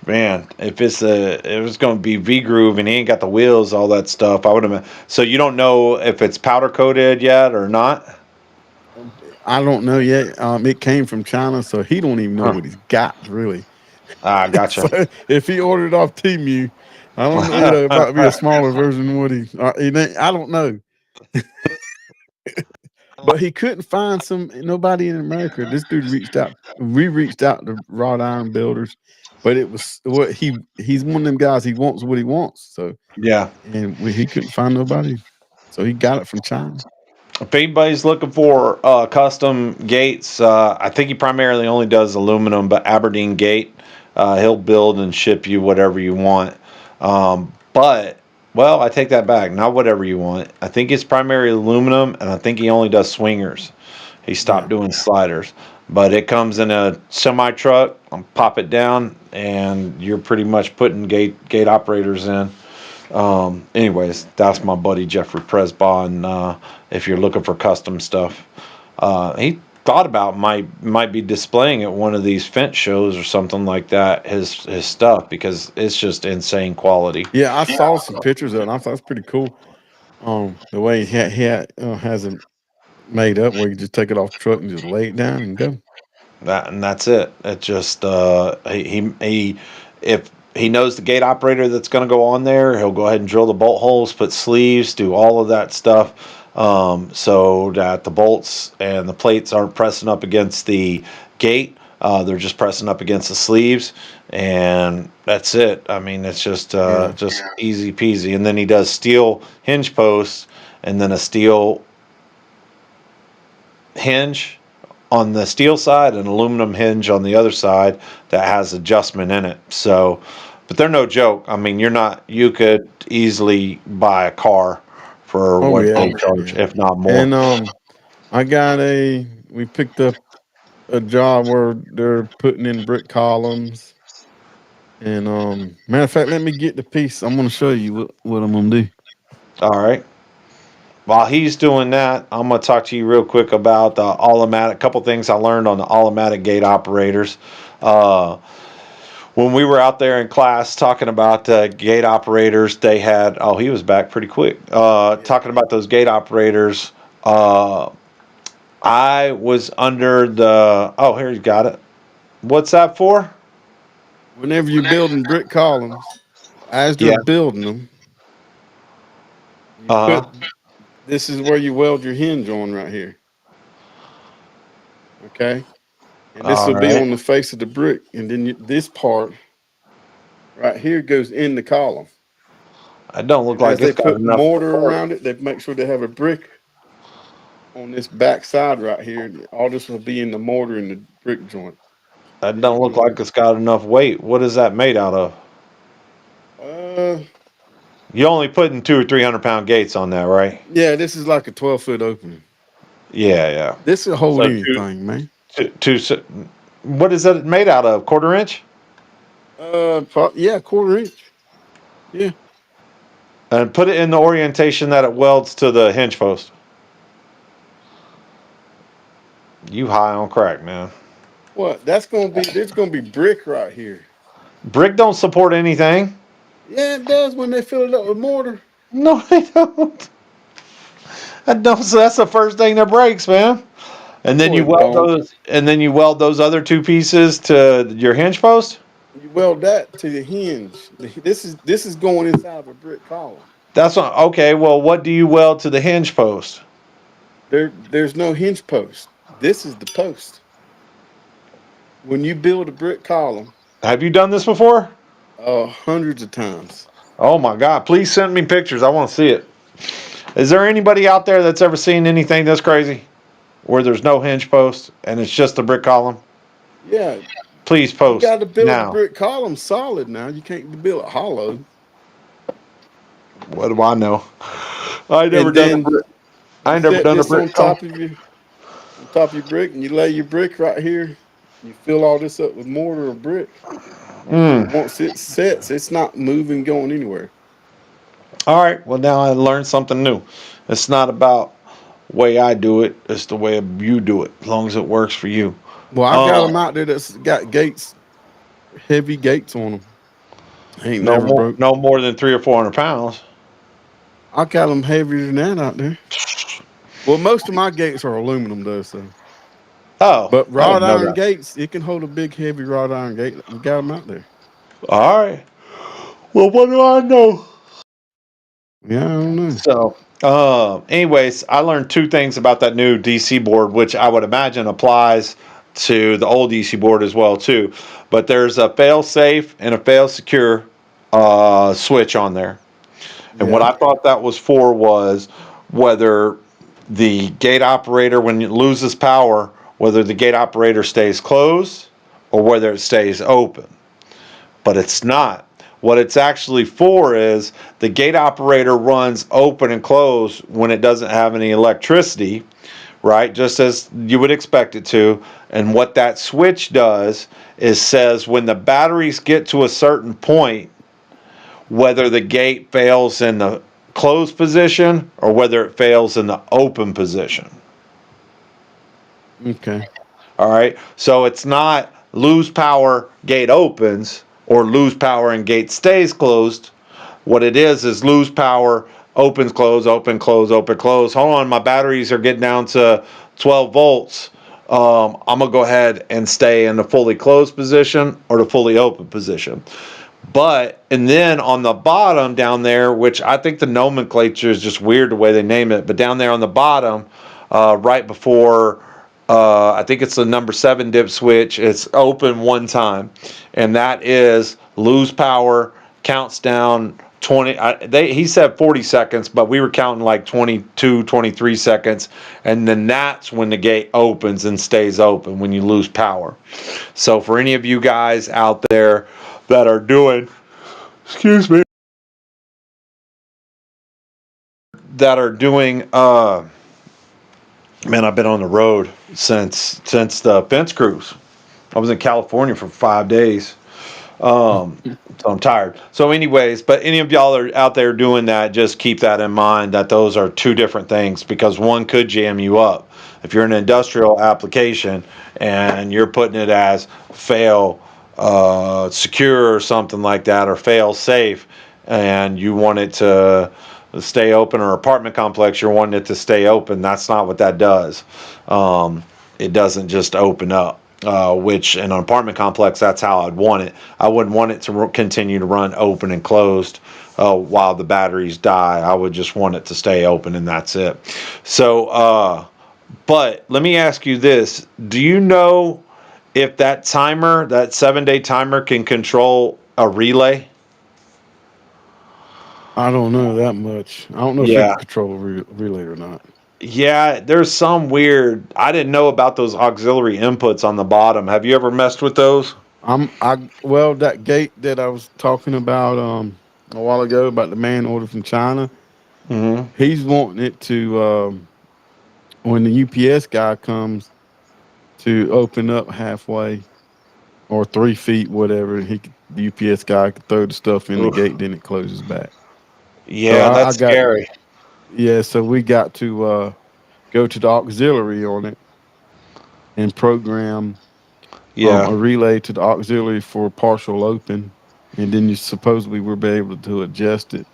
Speaker 2: Man, if it's going to be V groove and he ain't got the wheels, all that stuff, I would have. So you don't know if it's powder coated yet or not?
Speaker 1: I don't know yet. It came from China, so he don't even know
Speaker 2: Huh.
Speaker 1: what he's got really.
Speaker 2: Ah,
Speaker 1: So
Speaker 2: gotcha.
Speaker 1: if he ordered off Temu, I don't know. You know, it might be a smaller version than what I don't know. But he couldn't find nobody in America. This dude reached out. We reached out to wrought iron builders, but it was what he's one of them guys. He wants what he wants. So
Speaker 2: Yeah.
Speaker 1: he couldn't find nobody, so he got it from China.
Speaker 2: If anybody's looking for custom gates, I think he primarily only does aluminum, but Aberdeen Gate, he'll build and ship you whatever you want. But, well, I take that back. Not whatever you want. I think it's primarily aluminum, and I think he only does swingers. He stopped
Speaker 1: Yeah,
Speaker 2: doing sliders. But it comes in a semi truck, pop it down, and you're pretty much putting gate operators in. Anyways, that's my buddy Jeffrey Presbaugh. If you're looking for custom stuff, he thought about might be displaying at one of these fence shows or something like that. His stuff because it's just insane quality.
Speaker 1: yeah. I saw some pictures of it. And I thought it's pretty cool. The way has it made up, where you just take it off the truck and just lay it down and go.
Speaker 2: That's it. It just he if he knows the gate operator that's going to go on there, he'll go ahead and drill the bolt holes, put sleeves, do all of that stuff, so that the bolts and the plates aren't pressing up against the gate. They're just pressing up against the sleeves, and that's it. I mean, it's
Speaker 1: Yeah,
Speaker 2: just easy peasy. And then he does steel hinge posts, and then a steel hinge on the steel side and aluminum hinge on the other side that has adjustment in it. So, but they're no joke. I mean, you could easily buy a car for
Speaker 1: oh
Speaker 2: what
Speaker 1: yeah,
Speaker 2: they charge,
Speaker 1: yeah.
Speaker 2: if not more.
Speaker 1: And we picked up a job where they're putting in brick columns. And matter of fact, let me get the piece. I'm gonna show you what I'm gonna do.
Speaker 2: All right. While he's doing that, I'm going to talk to you real quick about the automatic. Couple things I learned on the automatic gate operators. Uh, when we were out there in class talking about gate operators, they had. Oh, he was back pretty quick.
Speaker 1: Yeah.
Speaker 2: Talking about those gate operators. Uh, I was under the. Oh, here you got it. What's that for?
Speaker 1: Whenever you're building brick columns, as they're
Speaker 2: Yeah.
Speaker 1: building them, you
Speaker 2: Uh
Speaker 1: put
Speaker 2: huh.
Speaker 1: this is where you weld your hinge on right here. Okay. And this
Speaker 2: All
Speaker 1: will be
Speaker 2: right.
Speaker 1: on the face of the brick. And then this part right here goes in the column.
Speaker 2: It don't look
Speaker 1: And as
Speaker 2: like
Speaker 1: they
Speaker 2: it's got
Speaker 1: put
Speaker 2: enough
Speaker 1: mortar
Speaker 2: support.
Speaker 1: around it, they make sure they have a brick on this back side right here. All this will be in the mortar in the brick joint.
Speaker 2: It
Speaker 1: And
Speaker 2: don't look like it's got enough weight. What is that made out of?
Speaker 1: uh
Speaker 2: You only putting 200 or 300 pound gates on that, right?
Speaker 1: yeah, this is like a 12-foot opening.
Speaker 2: Yeah, yeah.
Speaker 1: This will hold
Speaker 2: So
Speaker 1: anything, man.
Speaker 2: what is that made out of? Quarter inch?
Speaker 1: Yeah, quarter inch. Yeah.
Speaker 2: And put it in the orientation that it welds to the hinge post. You high on crack, man.
Speaker 1: What? There's gonna be brick right here.
Speaker 2: Brick don't support anything.
Speaker 1: Yeah, it does when they fill it up with mortar.
Speaker 2: No, they don't. So that's the first thing that breaks, man. And then
Speaker 1: No,
Speaker 2: you
Speaker 1: it
Speaker 2: weld
Speaker 1: don't.
Speaker 2: those, and then you weld those other two pieces to your hinge post.
Speaker 1: You weld that to the hinge. This is going inside of a brick column.
Speaker 2: That's not okay. Well, what do you weld to the hinge post?
Speaker 1: There's no hinge post. This is the post. When you build a brick column,
Speaker 2: Have you done this before?
Speaker 1: hundreds of times.
Speaker 2: Oh my God! Please send me pictures. I want to see it. Is there anybody out there that's ever seen anything this crazy, where there's no hinge post and it's just a brick column?
Speaker 1: Yeah,
Speaker 2: Please
Speaker 1: you got
Speaker 2: post
Speaker 1: to build the
Speaker 2: now.
Speaker 1: brick column solid. Now you can't build it hollow.
Speaker 2: What do I know? I never
Speaker 1: And
Speaker 2: done a
Speaker 1: then
Speaker 2: brick. I
Speaker 1: you
Speaker 2: ain't never
Speaker 1: set
Speaker 2: done a
Speaker 1: this
Speaker 2: brick column.
Speaker 1: on top of your brick, and you lay your brick right here. You fill all this up with mortar or brick.
Speaker 2: Mm.
Speaker 1: Once it sets, it's not moving, going anywhere.
Speaker 2: All right. Well, now I learned something new. It's not about way I do it. It's the way you do it. As long as it works for you.
Speaker 1: Well, I got them
Speaker 2: Um,
Speaker 1: out there that's got gates, heavy gates on them. Ain't
Speaker 2: no
Speaker 1: never
Speaker 2: more,
Speaker 1: broke.
Speaker 2: no more than 300 or 400 pounds.
Speaker 1: I got them heavier than that out there. Well, most of my gates are aluminum though, so.
Speaker 2: Oh,
Speaker 1: But
Speaker 2: I
Speaker 1: wrought
Speaker 2: didn't know
Speaker 1: iron
Speaker 2: that.
Speaker 1: gates, it can hold a big, heavy wrought iron gate. We got them out there.
Speaker 2: All right. Well, what do I know?
Speaker 1: Yeah, I don't know.
Speaker 2: So, anyways, I learned two things about that new DC board, which I would imagine applies to the old DC board as well too. But there's a fail safe and a fail secure switch on there. And what
Speaker 1: Yeah.
Speaker 2: I thought that was for was whether the gate operator, when it loses power, whether the gate operator stays closed or whether it stays open. But it's not. What it's actually for is the gate operator runs open and close when it doesn't have any electricity, right? Just as you would expect it to. And what that switch does is says when the batteries get to a certain point, whether the gate fails in the closed position or whether it fails in the open position.
Speaker 1: Okay.
Speaker 2: All right. So it's not lose power, gate opens, or lose power and gate stays closed. What it is lose power, opens, close, open, close, open, close. Hold on, my batteries are getting down to 12 volts. I'm going to go ahead and stay in the fully closed position or the fully open position. But, and then on the bottom down there, which I think the nomenclature is just weird the way they name it, but down there on the bottom, right before, I think it's the number 7 dip switch, it's open one time. And that is lose power, counts down 20, he said 40 seconds, but we were counting like 22, 23 seconds. And then that's when the gate opens and stays open when you lose power. So for any of you guys out there that are doing, excuse me, that are doing, man, I've been on the road since the fence cruise. I was in California for 5 days. So I'm tired. So anyways, but any of y'all are out there doing that, just keep that in mind that those are two different things because one could jam you up. If you're in an industrial application and you're putting it as fail secure or something like that or fail safe and you want it to stay open or apartment complex, you're wanting it to stay open. That's not what that does. It doesn't just open up. Which in an apartment complex, that's how I'd want it. I wouldn't want it to continue to run open and closed while the batteries die. I would just want it to stay open and that's it. So, but let me ask you this. Do you know if that timer, that 7-day timer can control a relay?
Speaker 1: I don't know that much. I don't know if it
Speaker 2: Yeah.
Speaker 1: can control a relay or not.
Speaker 2: Yeah, there's some weird. I didn't know about those auxiliary inputs on the bottom. Have you ever messed with those?
Speaker 1: Well, that gate that I was talking about a while ago about the man order from China,
Speaker 2: Mm-hmm.
Speaker 1: he's wanting it to when the UPS guy comes to open up halfway or 3 feet, whatever. The UPS guy could throw the stuff in the
Speaker 2: Oof.
Speaker 1: gate, then it closes back. So
Speaker 2: Yeah,
Speaker 1: I
Speaker 2: that's
Speaker 1: got
Speaker 2: scary.
Speaker 1: yeah. So we got to go to the auxiliary on it and program
Speaker 2: Yeah.
Speaker 1: a relay to the auxiliary for partial open. and then you supposedly we'll be able to adjust it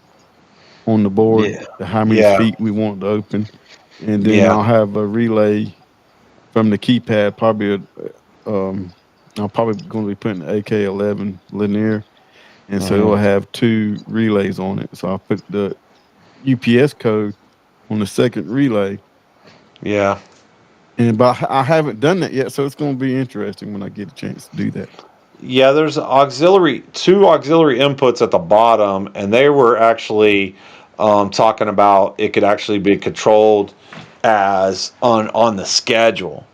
Speaker 1: on the board
Speaker 2: Yeah.
Speaker 1: to how many
Speaker 2: Yeah.
Speaker 1: feet we want to open, and then
Speaker 2: Yeah.
Speaker 1: I'll have a relay from the keypad. I'm probably going to be putting AK11 linear, and so
Speaker 2: Mhm.
Speaker 1: it'll have two relays on it. So I'll put the UPS code on the second relay,
Speaker 2: Yeah.
Speaker 1: and but I haven't done that yet, so it's going to be interesting when I get a chance to do that.
Speaker 2: Yeah, there's two auxiliary inputs at the bottom, and they were actually talking about it could actually be controlled as on the schedule.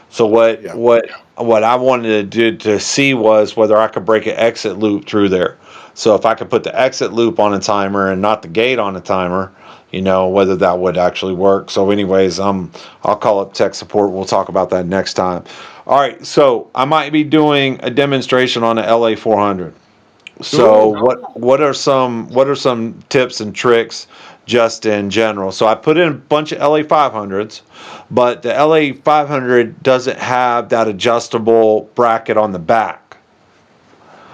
Speaker 2: So
Speaker 1: Yeah.
Speaker 2: what I wanted to do to see was whether I could break an exit loop through there. So if I could put the exit loop on a timer and not the gate on a timer, whether that would actually work. So anyways, I'll call up tech support. We'll talk about that next time. All right, so I might be doing a demonstration on the LA400. So
Speaker 1: Cool.
Speaker 2: what are some tips and tricks just in general? So I put in a bunch of LA500s, but the LA500 doesn't have that adjustable bracket on the back.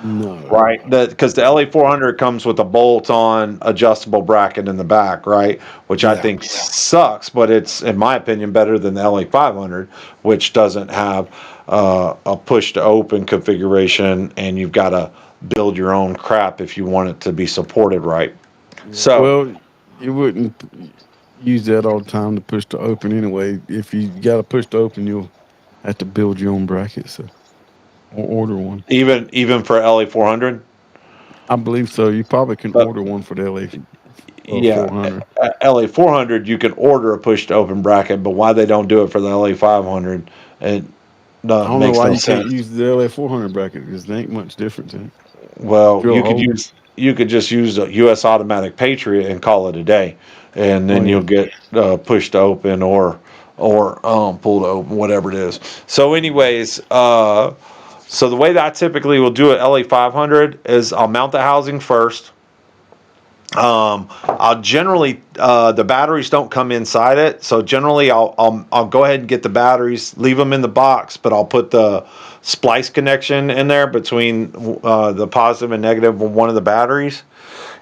Speaker 1: No.
Speaker 2: Right, because the LA400 comes with a bolt-on adjustable bracket in the back, right? Which I
Speaker 1: Yeah.
Speaker 2: think sucks, but it's, in my opinion, better than the LA500, which doesn't have a push-to-open configuration, and you've got to build your own crap if you want it to be supported right.
Speaker 1: Yeah.
Speaker 2: So,
Speaker 1: Well, you wouldn't use that all the time to push to open anyway. If you got to push to open, you'll have to build your own bracket, so or order one.
Speaker 2: even for LA400,
Speaker 1: I believe so. You probably can
Speaker 2: but
Speaker 1: order one for the LA
Speaker 2: yeah,
Speaker 1: 400.
Speaker 2: LA400 you can order a push-to-open bracket, but why they don't do it for the LA500, it
Speaker 1: I don't know
Speaker 2: makes
Speaker 1: why
Speaker 2: no
Speaker 1: you can't
Speaker 2: sense.
Speaker 1: use the LA 400 bracket because there ain't much difference in it.
Speaker 2: Well,
Speaker 1: Drill a
Speaker 2: you could
Speaker 1: hole.
Speaker 2: just use a U.S. Automatic Patriot and call it a day, and
Speaker 1: Oh
Speaker 2: then you'll
Speaker 1: yeah.
Speaker 2: get push to open or pull to open, whatever it is. So, anyways, so the way that I typically will do at LA500 is I'll mount the housing first. I'll generally the batteries don't come inside it, so generally I'll go ahead and get the batteries, leave them in the box, but I'll put the splice connection in there between the positive and negative of one of the batteries,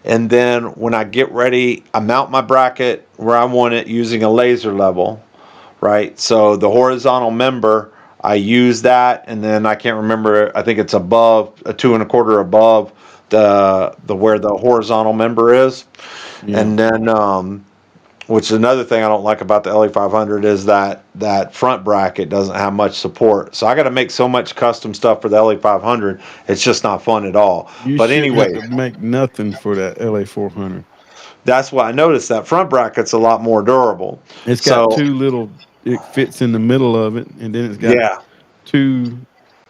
Speaker 2: and then when I get ready, I mount my bracket where I want it using a laser level, right? So the horizontal member, I use that, and then I can't remember. I think it's above a 2 1/4 above the where the horizontal member is,
Speaker 1: Yeah.
Speaker 2: and then which is another thing I don't like about the LA500 is that front bracket doesn't have much support. So I got to make so much custom stuff for the LA500. It's just not fun at all.
Speaker 1: You
Speaker 2: But
Speaker 1: shouldn't have
Speaker 2: anyway,
Speaker 1: to make nothing for that LA 400.
Speaker 2: that's why I noticed that front bracket's a lot more durable.
Speaker 1: It's got
Speaker 2: So
Speaker 1: two little. It fits in the middle of it, and then it's got
Speaker 2: yeah,
Speaker 1: two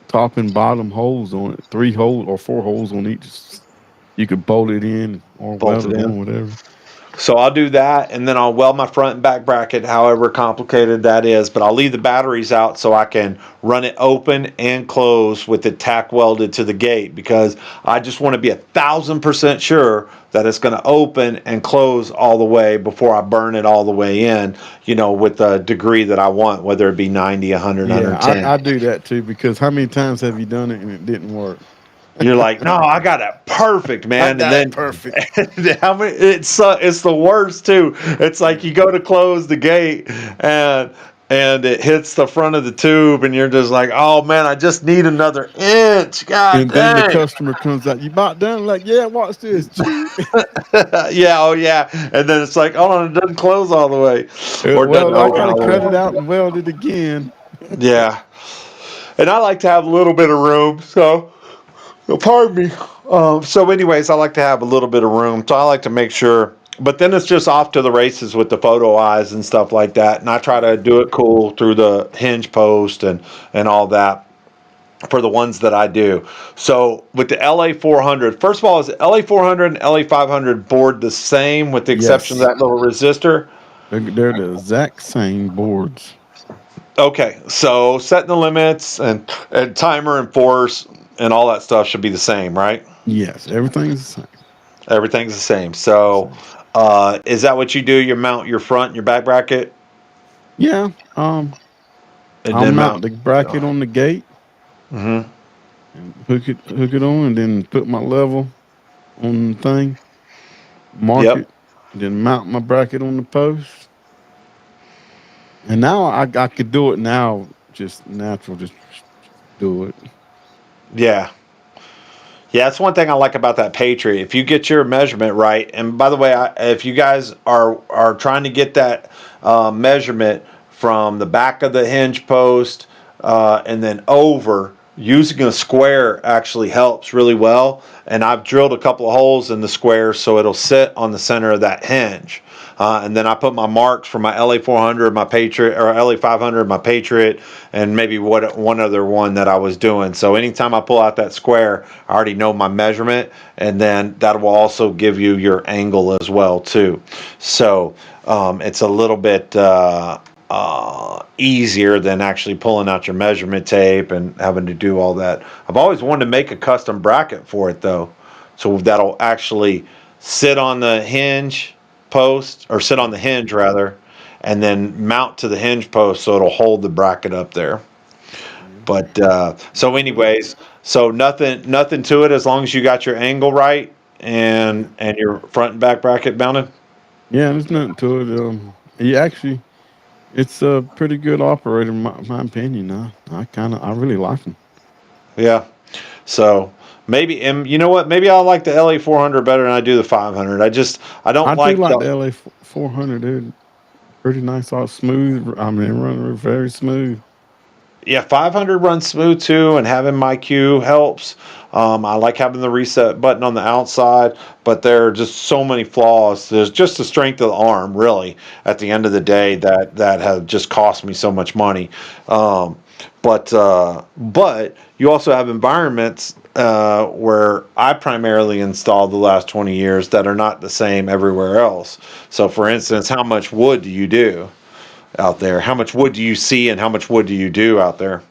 Speaker 1: top and bottom holes on it. 3 holes or 4 holes on each. You could bolt it in or weld
Speaker 2: bolted
Speaker 1: it
Speaker 2: in.
Speaker 1: on, whatever.
Speaker 2: So I'll do that, and then I'll weld my front and back bracket, however complicated that is. But I'll leave the batteries out so I can run it open and close with it tack welded to the gate, because I just want to be 1,000% sure that it's going to open and close all the way before I burn it all the way in, with the degree that I want, whether it be 90, 100,
Speaker 1: Yeah,
Speaker 2: 110.
Speaker 1: I do that too because how many times have you done it and it didn't work?
Speaker 2: You're like, no, I got it perfect,
Speaker 1: I
Speaker 2: man. And
Speaker 1: got it
Speaker 2: then
Speaker 1: perfect.
Speaker 2: how many? It's the worst too. It's like you go to close the gate and it hits the front of the tube, and you're just like, oh man, I just need another inch. God
Speaker 1: And then the
Speaker 2: dang.
Speaker 1: customer comes out, you about done? Like, yeah, watch this.
Speaker 2: Yeah, oh yeah. And then it's like, oh, it doesn't close all the way, or it doesn't
Speaker 1: Well, I
Speaker 2: open
Speaker 1: got to
Speaker 2: all the
Speaker 1: cut it
Speaker 2: way.
Speaker 1: out and weld it again.
Speaker 2: Yeah, and I like to have a little bit of room, so. Pardon me. So, anyways, I like to have a little bit of room. So I like to make sure. But then it's just off to the races with the photo eyes and stuff like that. And I try to do it cool through the hinge post and all that for the ones that I do. So with the LA400, first of all, is the LA400 and LA500 board the same with the exception of
Speaker 1: Yes,
Speaker 2: that little resistor?
Speaker 1: they're the exact same boards.
Speaker 2: Okay, so setting the limits and timer and force and all that stuff should be the same, right?
Speaker 1: Yes, everything's the same.
Speaker 2: Everything's the same. So, is that what you do? You mount your front and your back bracket,
Speaker 1: Yeah,
Speaker 2: and
Speaker 1: I'll
Speaker 2: then
Speaker 1: mount
Speaker 2: mount.
Speaker 1: the bracket on the gate,
Speaker 2: Mm-hmm.
Speaker 1: and hook it on, and then put my level on the thing, mark
Speaker 2: Yep.
Speaker 1: it, then mount my bracket on the post. And now I could do it now, just natural, just do it.
Speaker 2: Yeah. Yeah, that's one thing I like about that Patriot. If you get your measurement right, and by the way, if you guys are trying to get that measurement from the back of the hinge post and then over, using a square actually helps really well. And I've drilled a couple of holes in the square so it'll sit on the center of that hinge. And then I put my marks for my LA 400, my Patriot, or LA 500, my Patriot, and maybe one other one that I was doing. So anytime I pull out that square, I already know my measurement, and then that will also give you your angle as well too. So it's a little bit easier than actually pulling out your measurement tape and having to do all that. I've always wanted to make a custom bracket for it though, so that'll actually sit on the hinge post, or sit on the hinge rather, and then mount to the hinge post so it'll hold the bracket up there.
Speaker 1: Yeah.
Speaker 2: But so anyways, so nothing to it as long as you got your angle right
Speaker 1: Yeah.
Speaker 2: and your front and back bracket mounted.
Speaker 1: Yeah, there's nothing to it. Yeah, actually, it's a pretty good operator, in my opinion. I really like him.
Speaker 2: Yeah. So maybe, and you know what? Maybe I like the LA 400 better than I do the 500. I don't
Speaker 1: I do
Speaker 2: like
Speaker 1: like
Speaker 2: the
Speaker 1: the LA 400, dude. Pretty nice, all smooth. I mean, running very smooth.
Speaker 2: yeah, 500 runs smooth too, and having my cue helps. I like having the reset button on the outside, but there are just so many flaws. There's just the strength of the arm, really, at the end of the day, that have just cost me so much money. Um, but you also have environments where I primarily installed the last 20 years that are not the same everywhere else. So, for instance, how much wood do you do out there? How much wood do you see, and how much wood do you do out there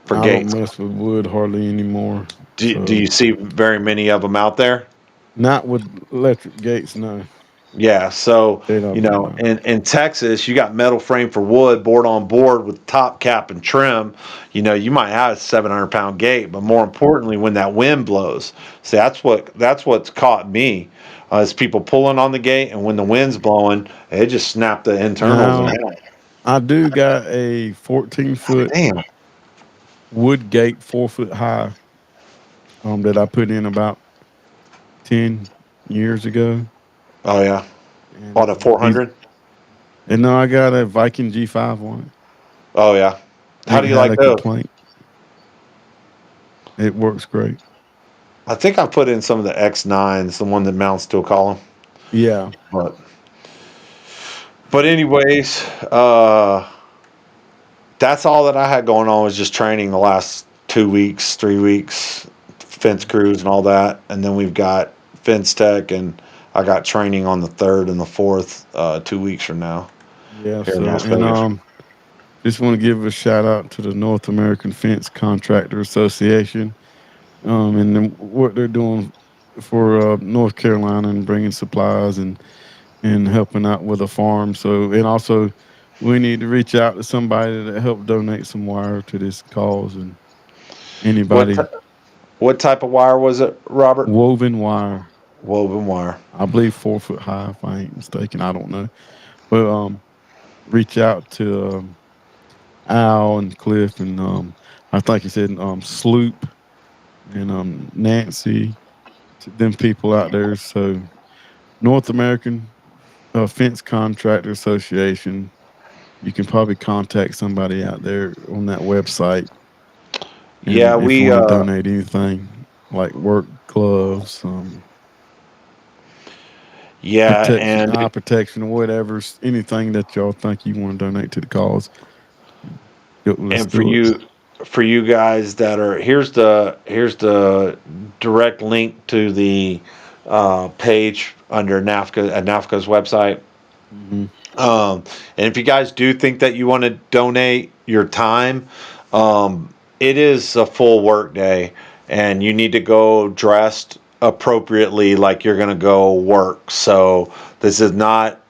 Speaker 2: for
Speaker 1: I don't
Speaker 2: gates?
Speaker 1: mess with wood hardly anymore.
Speaker 2: Do
Speaker 1: So
Speaker 2: you see very many of them out there?
Speaker 1: not with electric gates, no.
Speaker 2: Yeah, so
Speaker 1: They don't. No.
Speaker 2: in Texas, you got metal frame for wood, board on board with top cap and trim. You might have a 700-pound gate, but more importantly, when that wind blows, see that's what's caught me, is people pulling on the gate, and when the wind's blowing, it just snapped the internals in
Speaker 1: Now
Speaker 2: half.
Speaker 1: I do got a 14-foot
Speaker 2: Damn.
Speaker 1: wood gate, 4 foot high, that I put in about 10 years ago,
Speaker 2: Oh yeah,
Speaker 1: and
Speaker 2: on a
Speaker 1: he's
Speaker 2: 400.
Speaker 1: and now I got a Viking G5 on
Speaker 2: Oh yeah.
Speaker 1: it.
Speaker 2: How
Speaker 1: Ain't
Speaker 2: do you
Speaker 1: had
Speaker 2: like
Speaker 1: a
Speaker 2: those?
Speaker 1: complaint. It works great.
Speaker 2: I think I put in some of the X9s, the one that mounts to a column.
Speaker 1: Yeah.
Speaker 2: But anyways, that's all that I had going on, was just training the last 2 weeks, 3 weeks, fence crews and all that, and then we've got fence tech, and I got training on the 3rd and the 4th, 2 weeks from now
Speaker 1: Yeah.
Speaker 2: here in
Speaker 1: So
Speaker 2: Las
Speaker 1: and
Speaker 2: Vegas.
Speaker 1: just want to give a shout out to the North American Fence Contractor Association, and then what they're doing for North Carolina and bringing supplies and helping out with a farm. So and also we need to reach out to somebody to help donate some wire to this cause, and
Speaker 2: What
Speaker 1: anybody
Speaker 2: what type of wire was it, Robert?
Speaker 1: woven wire.
Speaker 2: Woven wire.
Speaker 1: I believe 4 foot high, if I ain't mistaken. I don't know, but reach out to Al and Cliff and I think he said Sloop and Nancy, to them people out there. So North American Fence Contractor Association. You can probably contact somebody out there on that website,
Speaker 2: Yeah,
Speaker 1: and if you
Speaker 2: we
Speaker 1: want to donate anything like work gloves,
Speaker 2: yeah,
Speaker 1: protection,
Speaker 2: and
Speaker 1: eye protection, or whatever, anything that y'all think you want to donate to the cause, let's
Speaker 2: and for
Speaker 1: do it.
Speaker 2: you guys that are, here's the direct link to the page under NAFCA at NAFCA's website.
Speaker 1: Hmm.
Speaker 2: And if you guys do think that you want to donate your time, it is a full work day, and you need to go dressed appropriately like you're going to go work. So this is not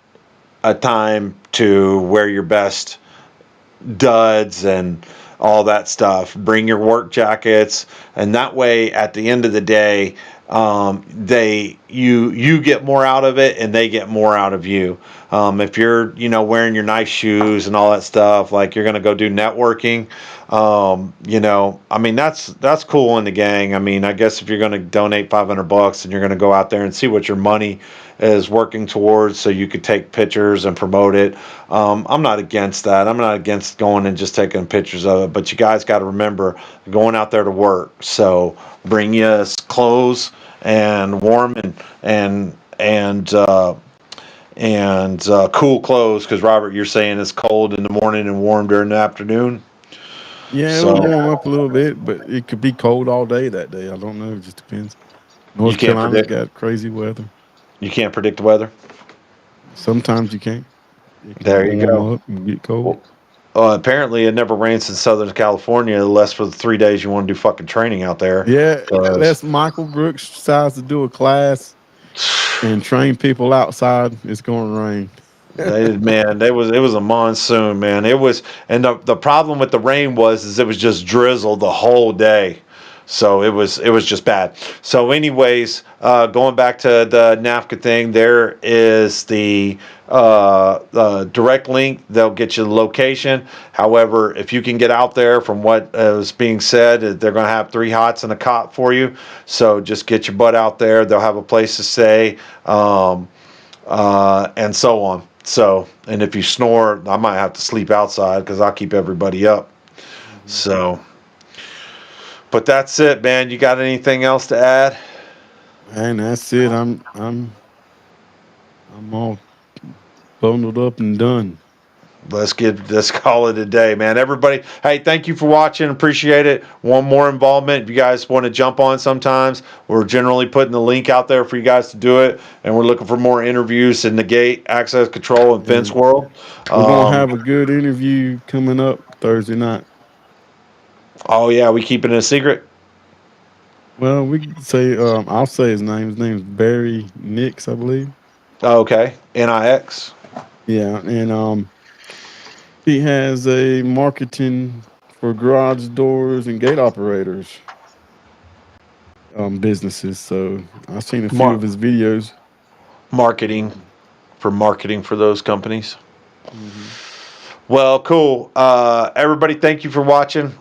Speaker 2: a time to wear your best duds and all that stuff. Bring your work jackets, and that way, at the end of the day, you get more out of it, and they get more out of you. If you're wearing your nice shoes and all that stuff, like you're gonna go do networking, I mean that's cool in the gang. I mean, I guess if you're gonna donate $500 and you're gonna go out there and see what your money is working towards, so you could take pictures and promote it. I'm not against that. I'm not against going and just taking pictures of it, but you guys got to remember, going out there to work. So bring you clothes and warm and cool clothes, because Robert, you're saying it's cold in the morning and warm during the afternoon.
Speaker 1: Yeah,
Speaker 2: So
Speaker 1: it'll warm up a little bit, but it could be cold all day that day. I don't know. It just depends.
Speaker 2: you
Speaker 1: North
Speaker 2: can't
Speaker 1: Carolina's
Speaker 2: predict
Speaker 1: got crazy weather.
Speaker 2: you can't predict the weather.
Speaker 1: Sometimes you can't. It can
Speaker 2: There you
Speaker 1: warm
Speaker 2: go.
Speaker 1: up and get cold.
Speaker 2: Apparently, it never rains in Southern California unless for the 3 days you want to do fucking training out there.
Speaker 1: Yeah,
Speaker 2: 'Cause-
Speaker 1: unless Michael Brooks decides to do a class and train people outside, it's going to rain.
Speaker 2: Man, it was a monsoon, man. It was, and the problem with the rain is it was just drizzle the whole day, so it was just bad. So, anyways, going back to the NAFCA thing, there is the direct link. They'll get you the location. However, if you can get out there, from what was being said, they're going to have 3 hots and a cot for you. So just get your butt out there. They'll have a place to stay. And so on. So, and if you snore, I might have to sleep outside because I'll keep everybody up. So, but that's it, man. You got anything else to add?
Speaker 1: And that's it. I'm all bundled up and done.
Speaker 2: Let's call it a day, man. Everybody, hey, thank you for watching. Appreciate it. One more involvement. If you guys want to jump on sometimes, we're generally putting the link out there for you guys to do it. And we're looking for more interviews in the gate, access control, and fence world.
Speaker 1: We're going to have a good interview coming up Thursday night.
Speaker 2: Oh, yeah. We keeping it a secret?
Speaker 1: Well, we can say, I'll say his name. His name's Barry Nix, I believe.
Speaker 2: Oh, okay. NIX.
Speaker 1: Yeah. And, he has a marketing for garage doors and gate operators businesses. So I've seen a few of his videos.
Speaker 2: Marketing for those companies. Well, cool. Everybody, thank you for watching.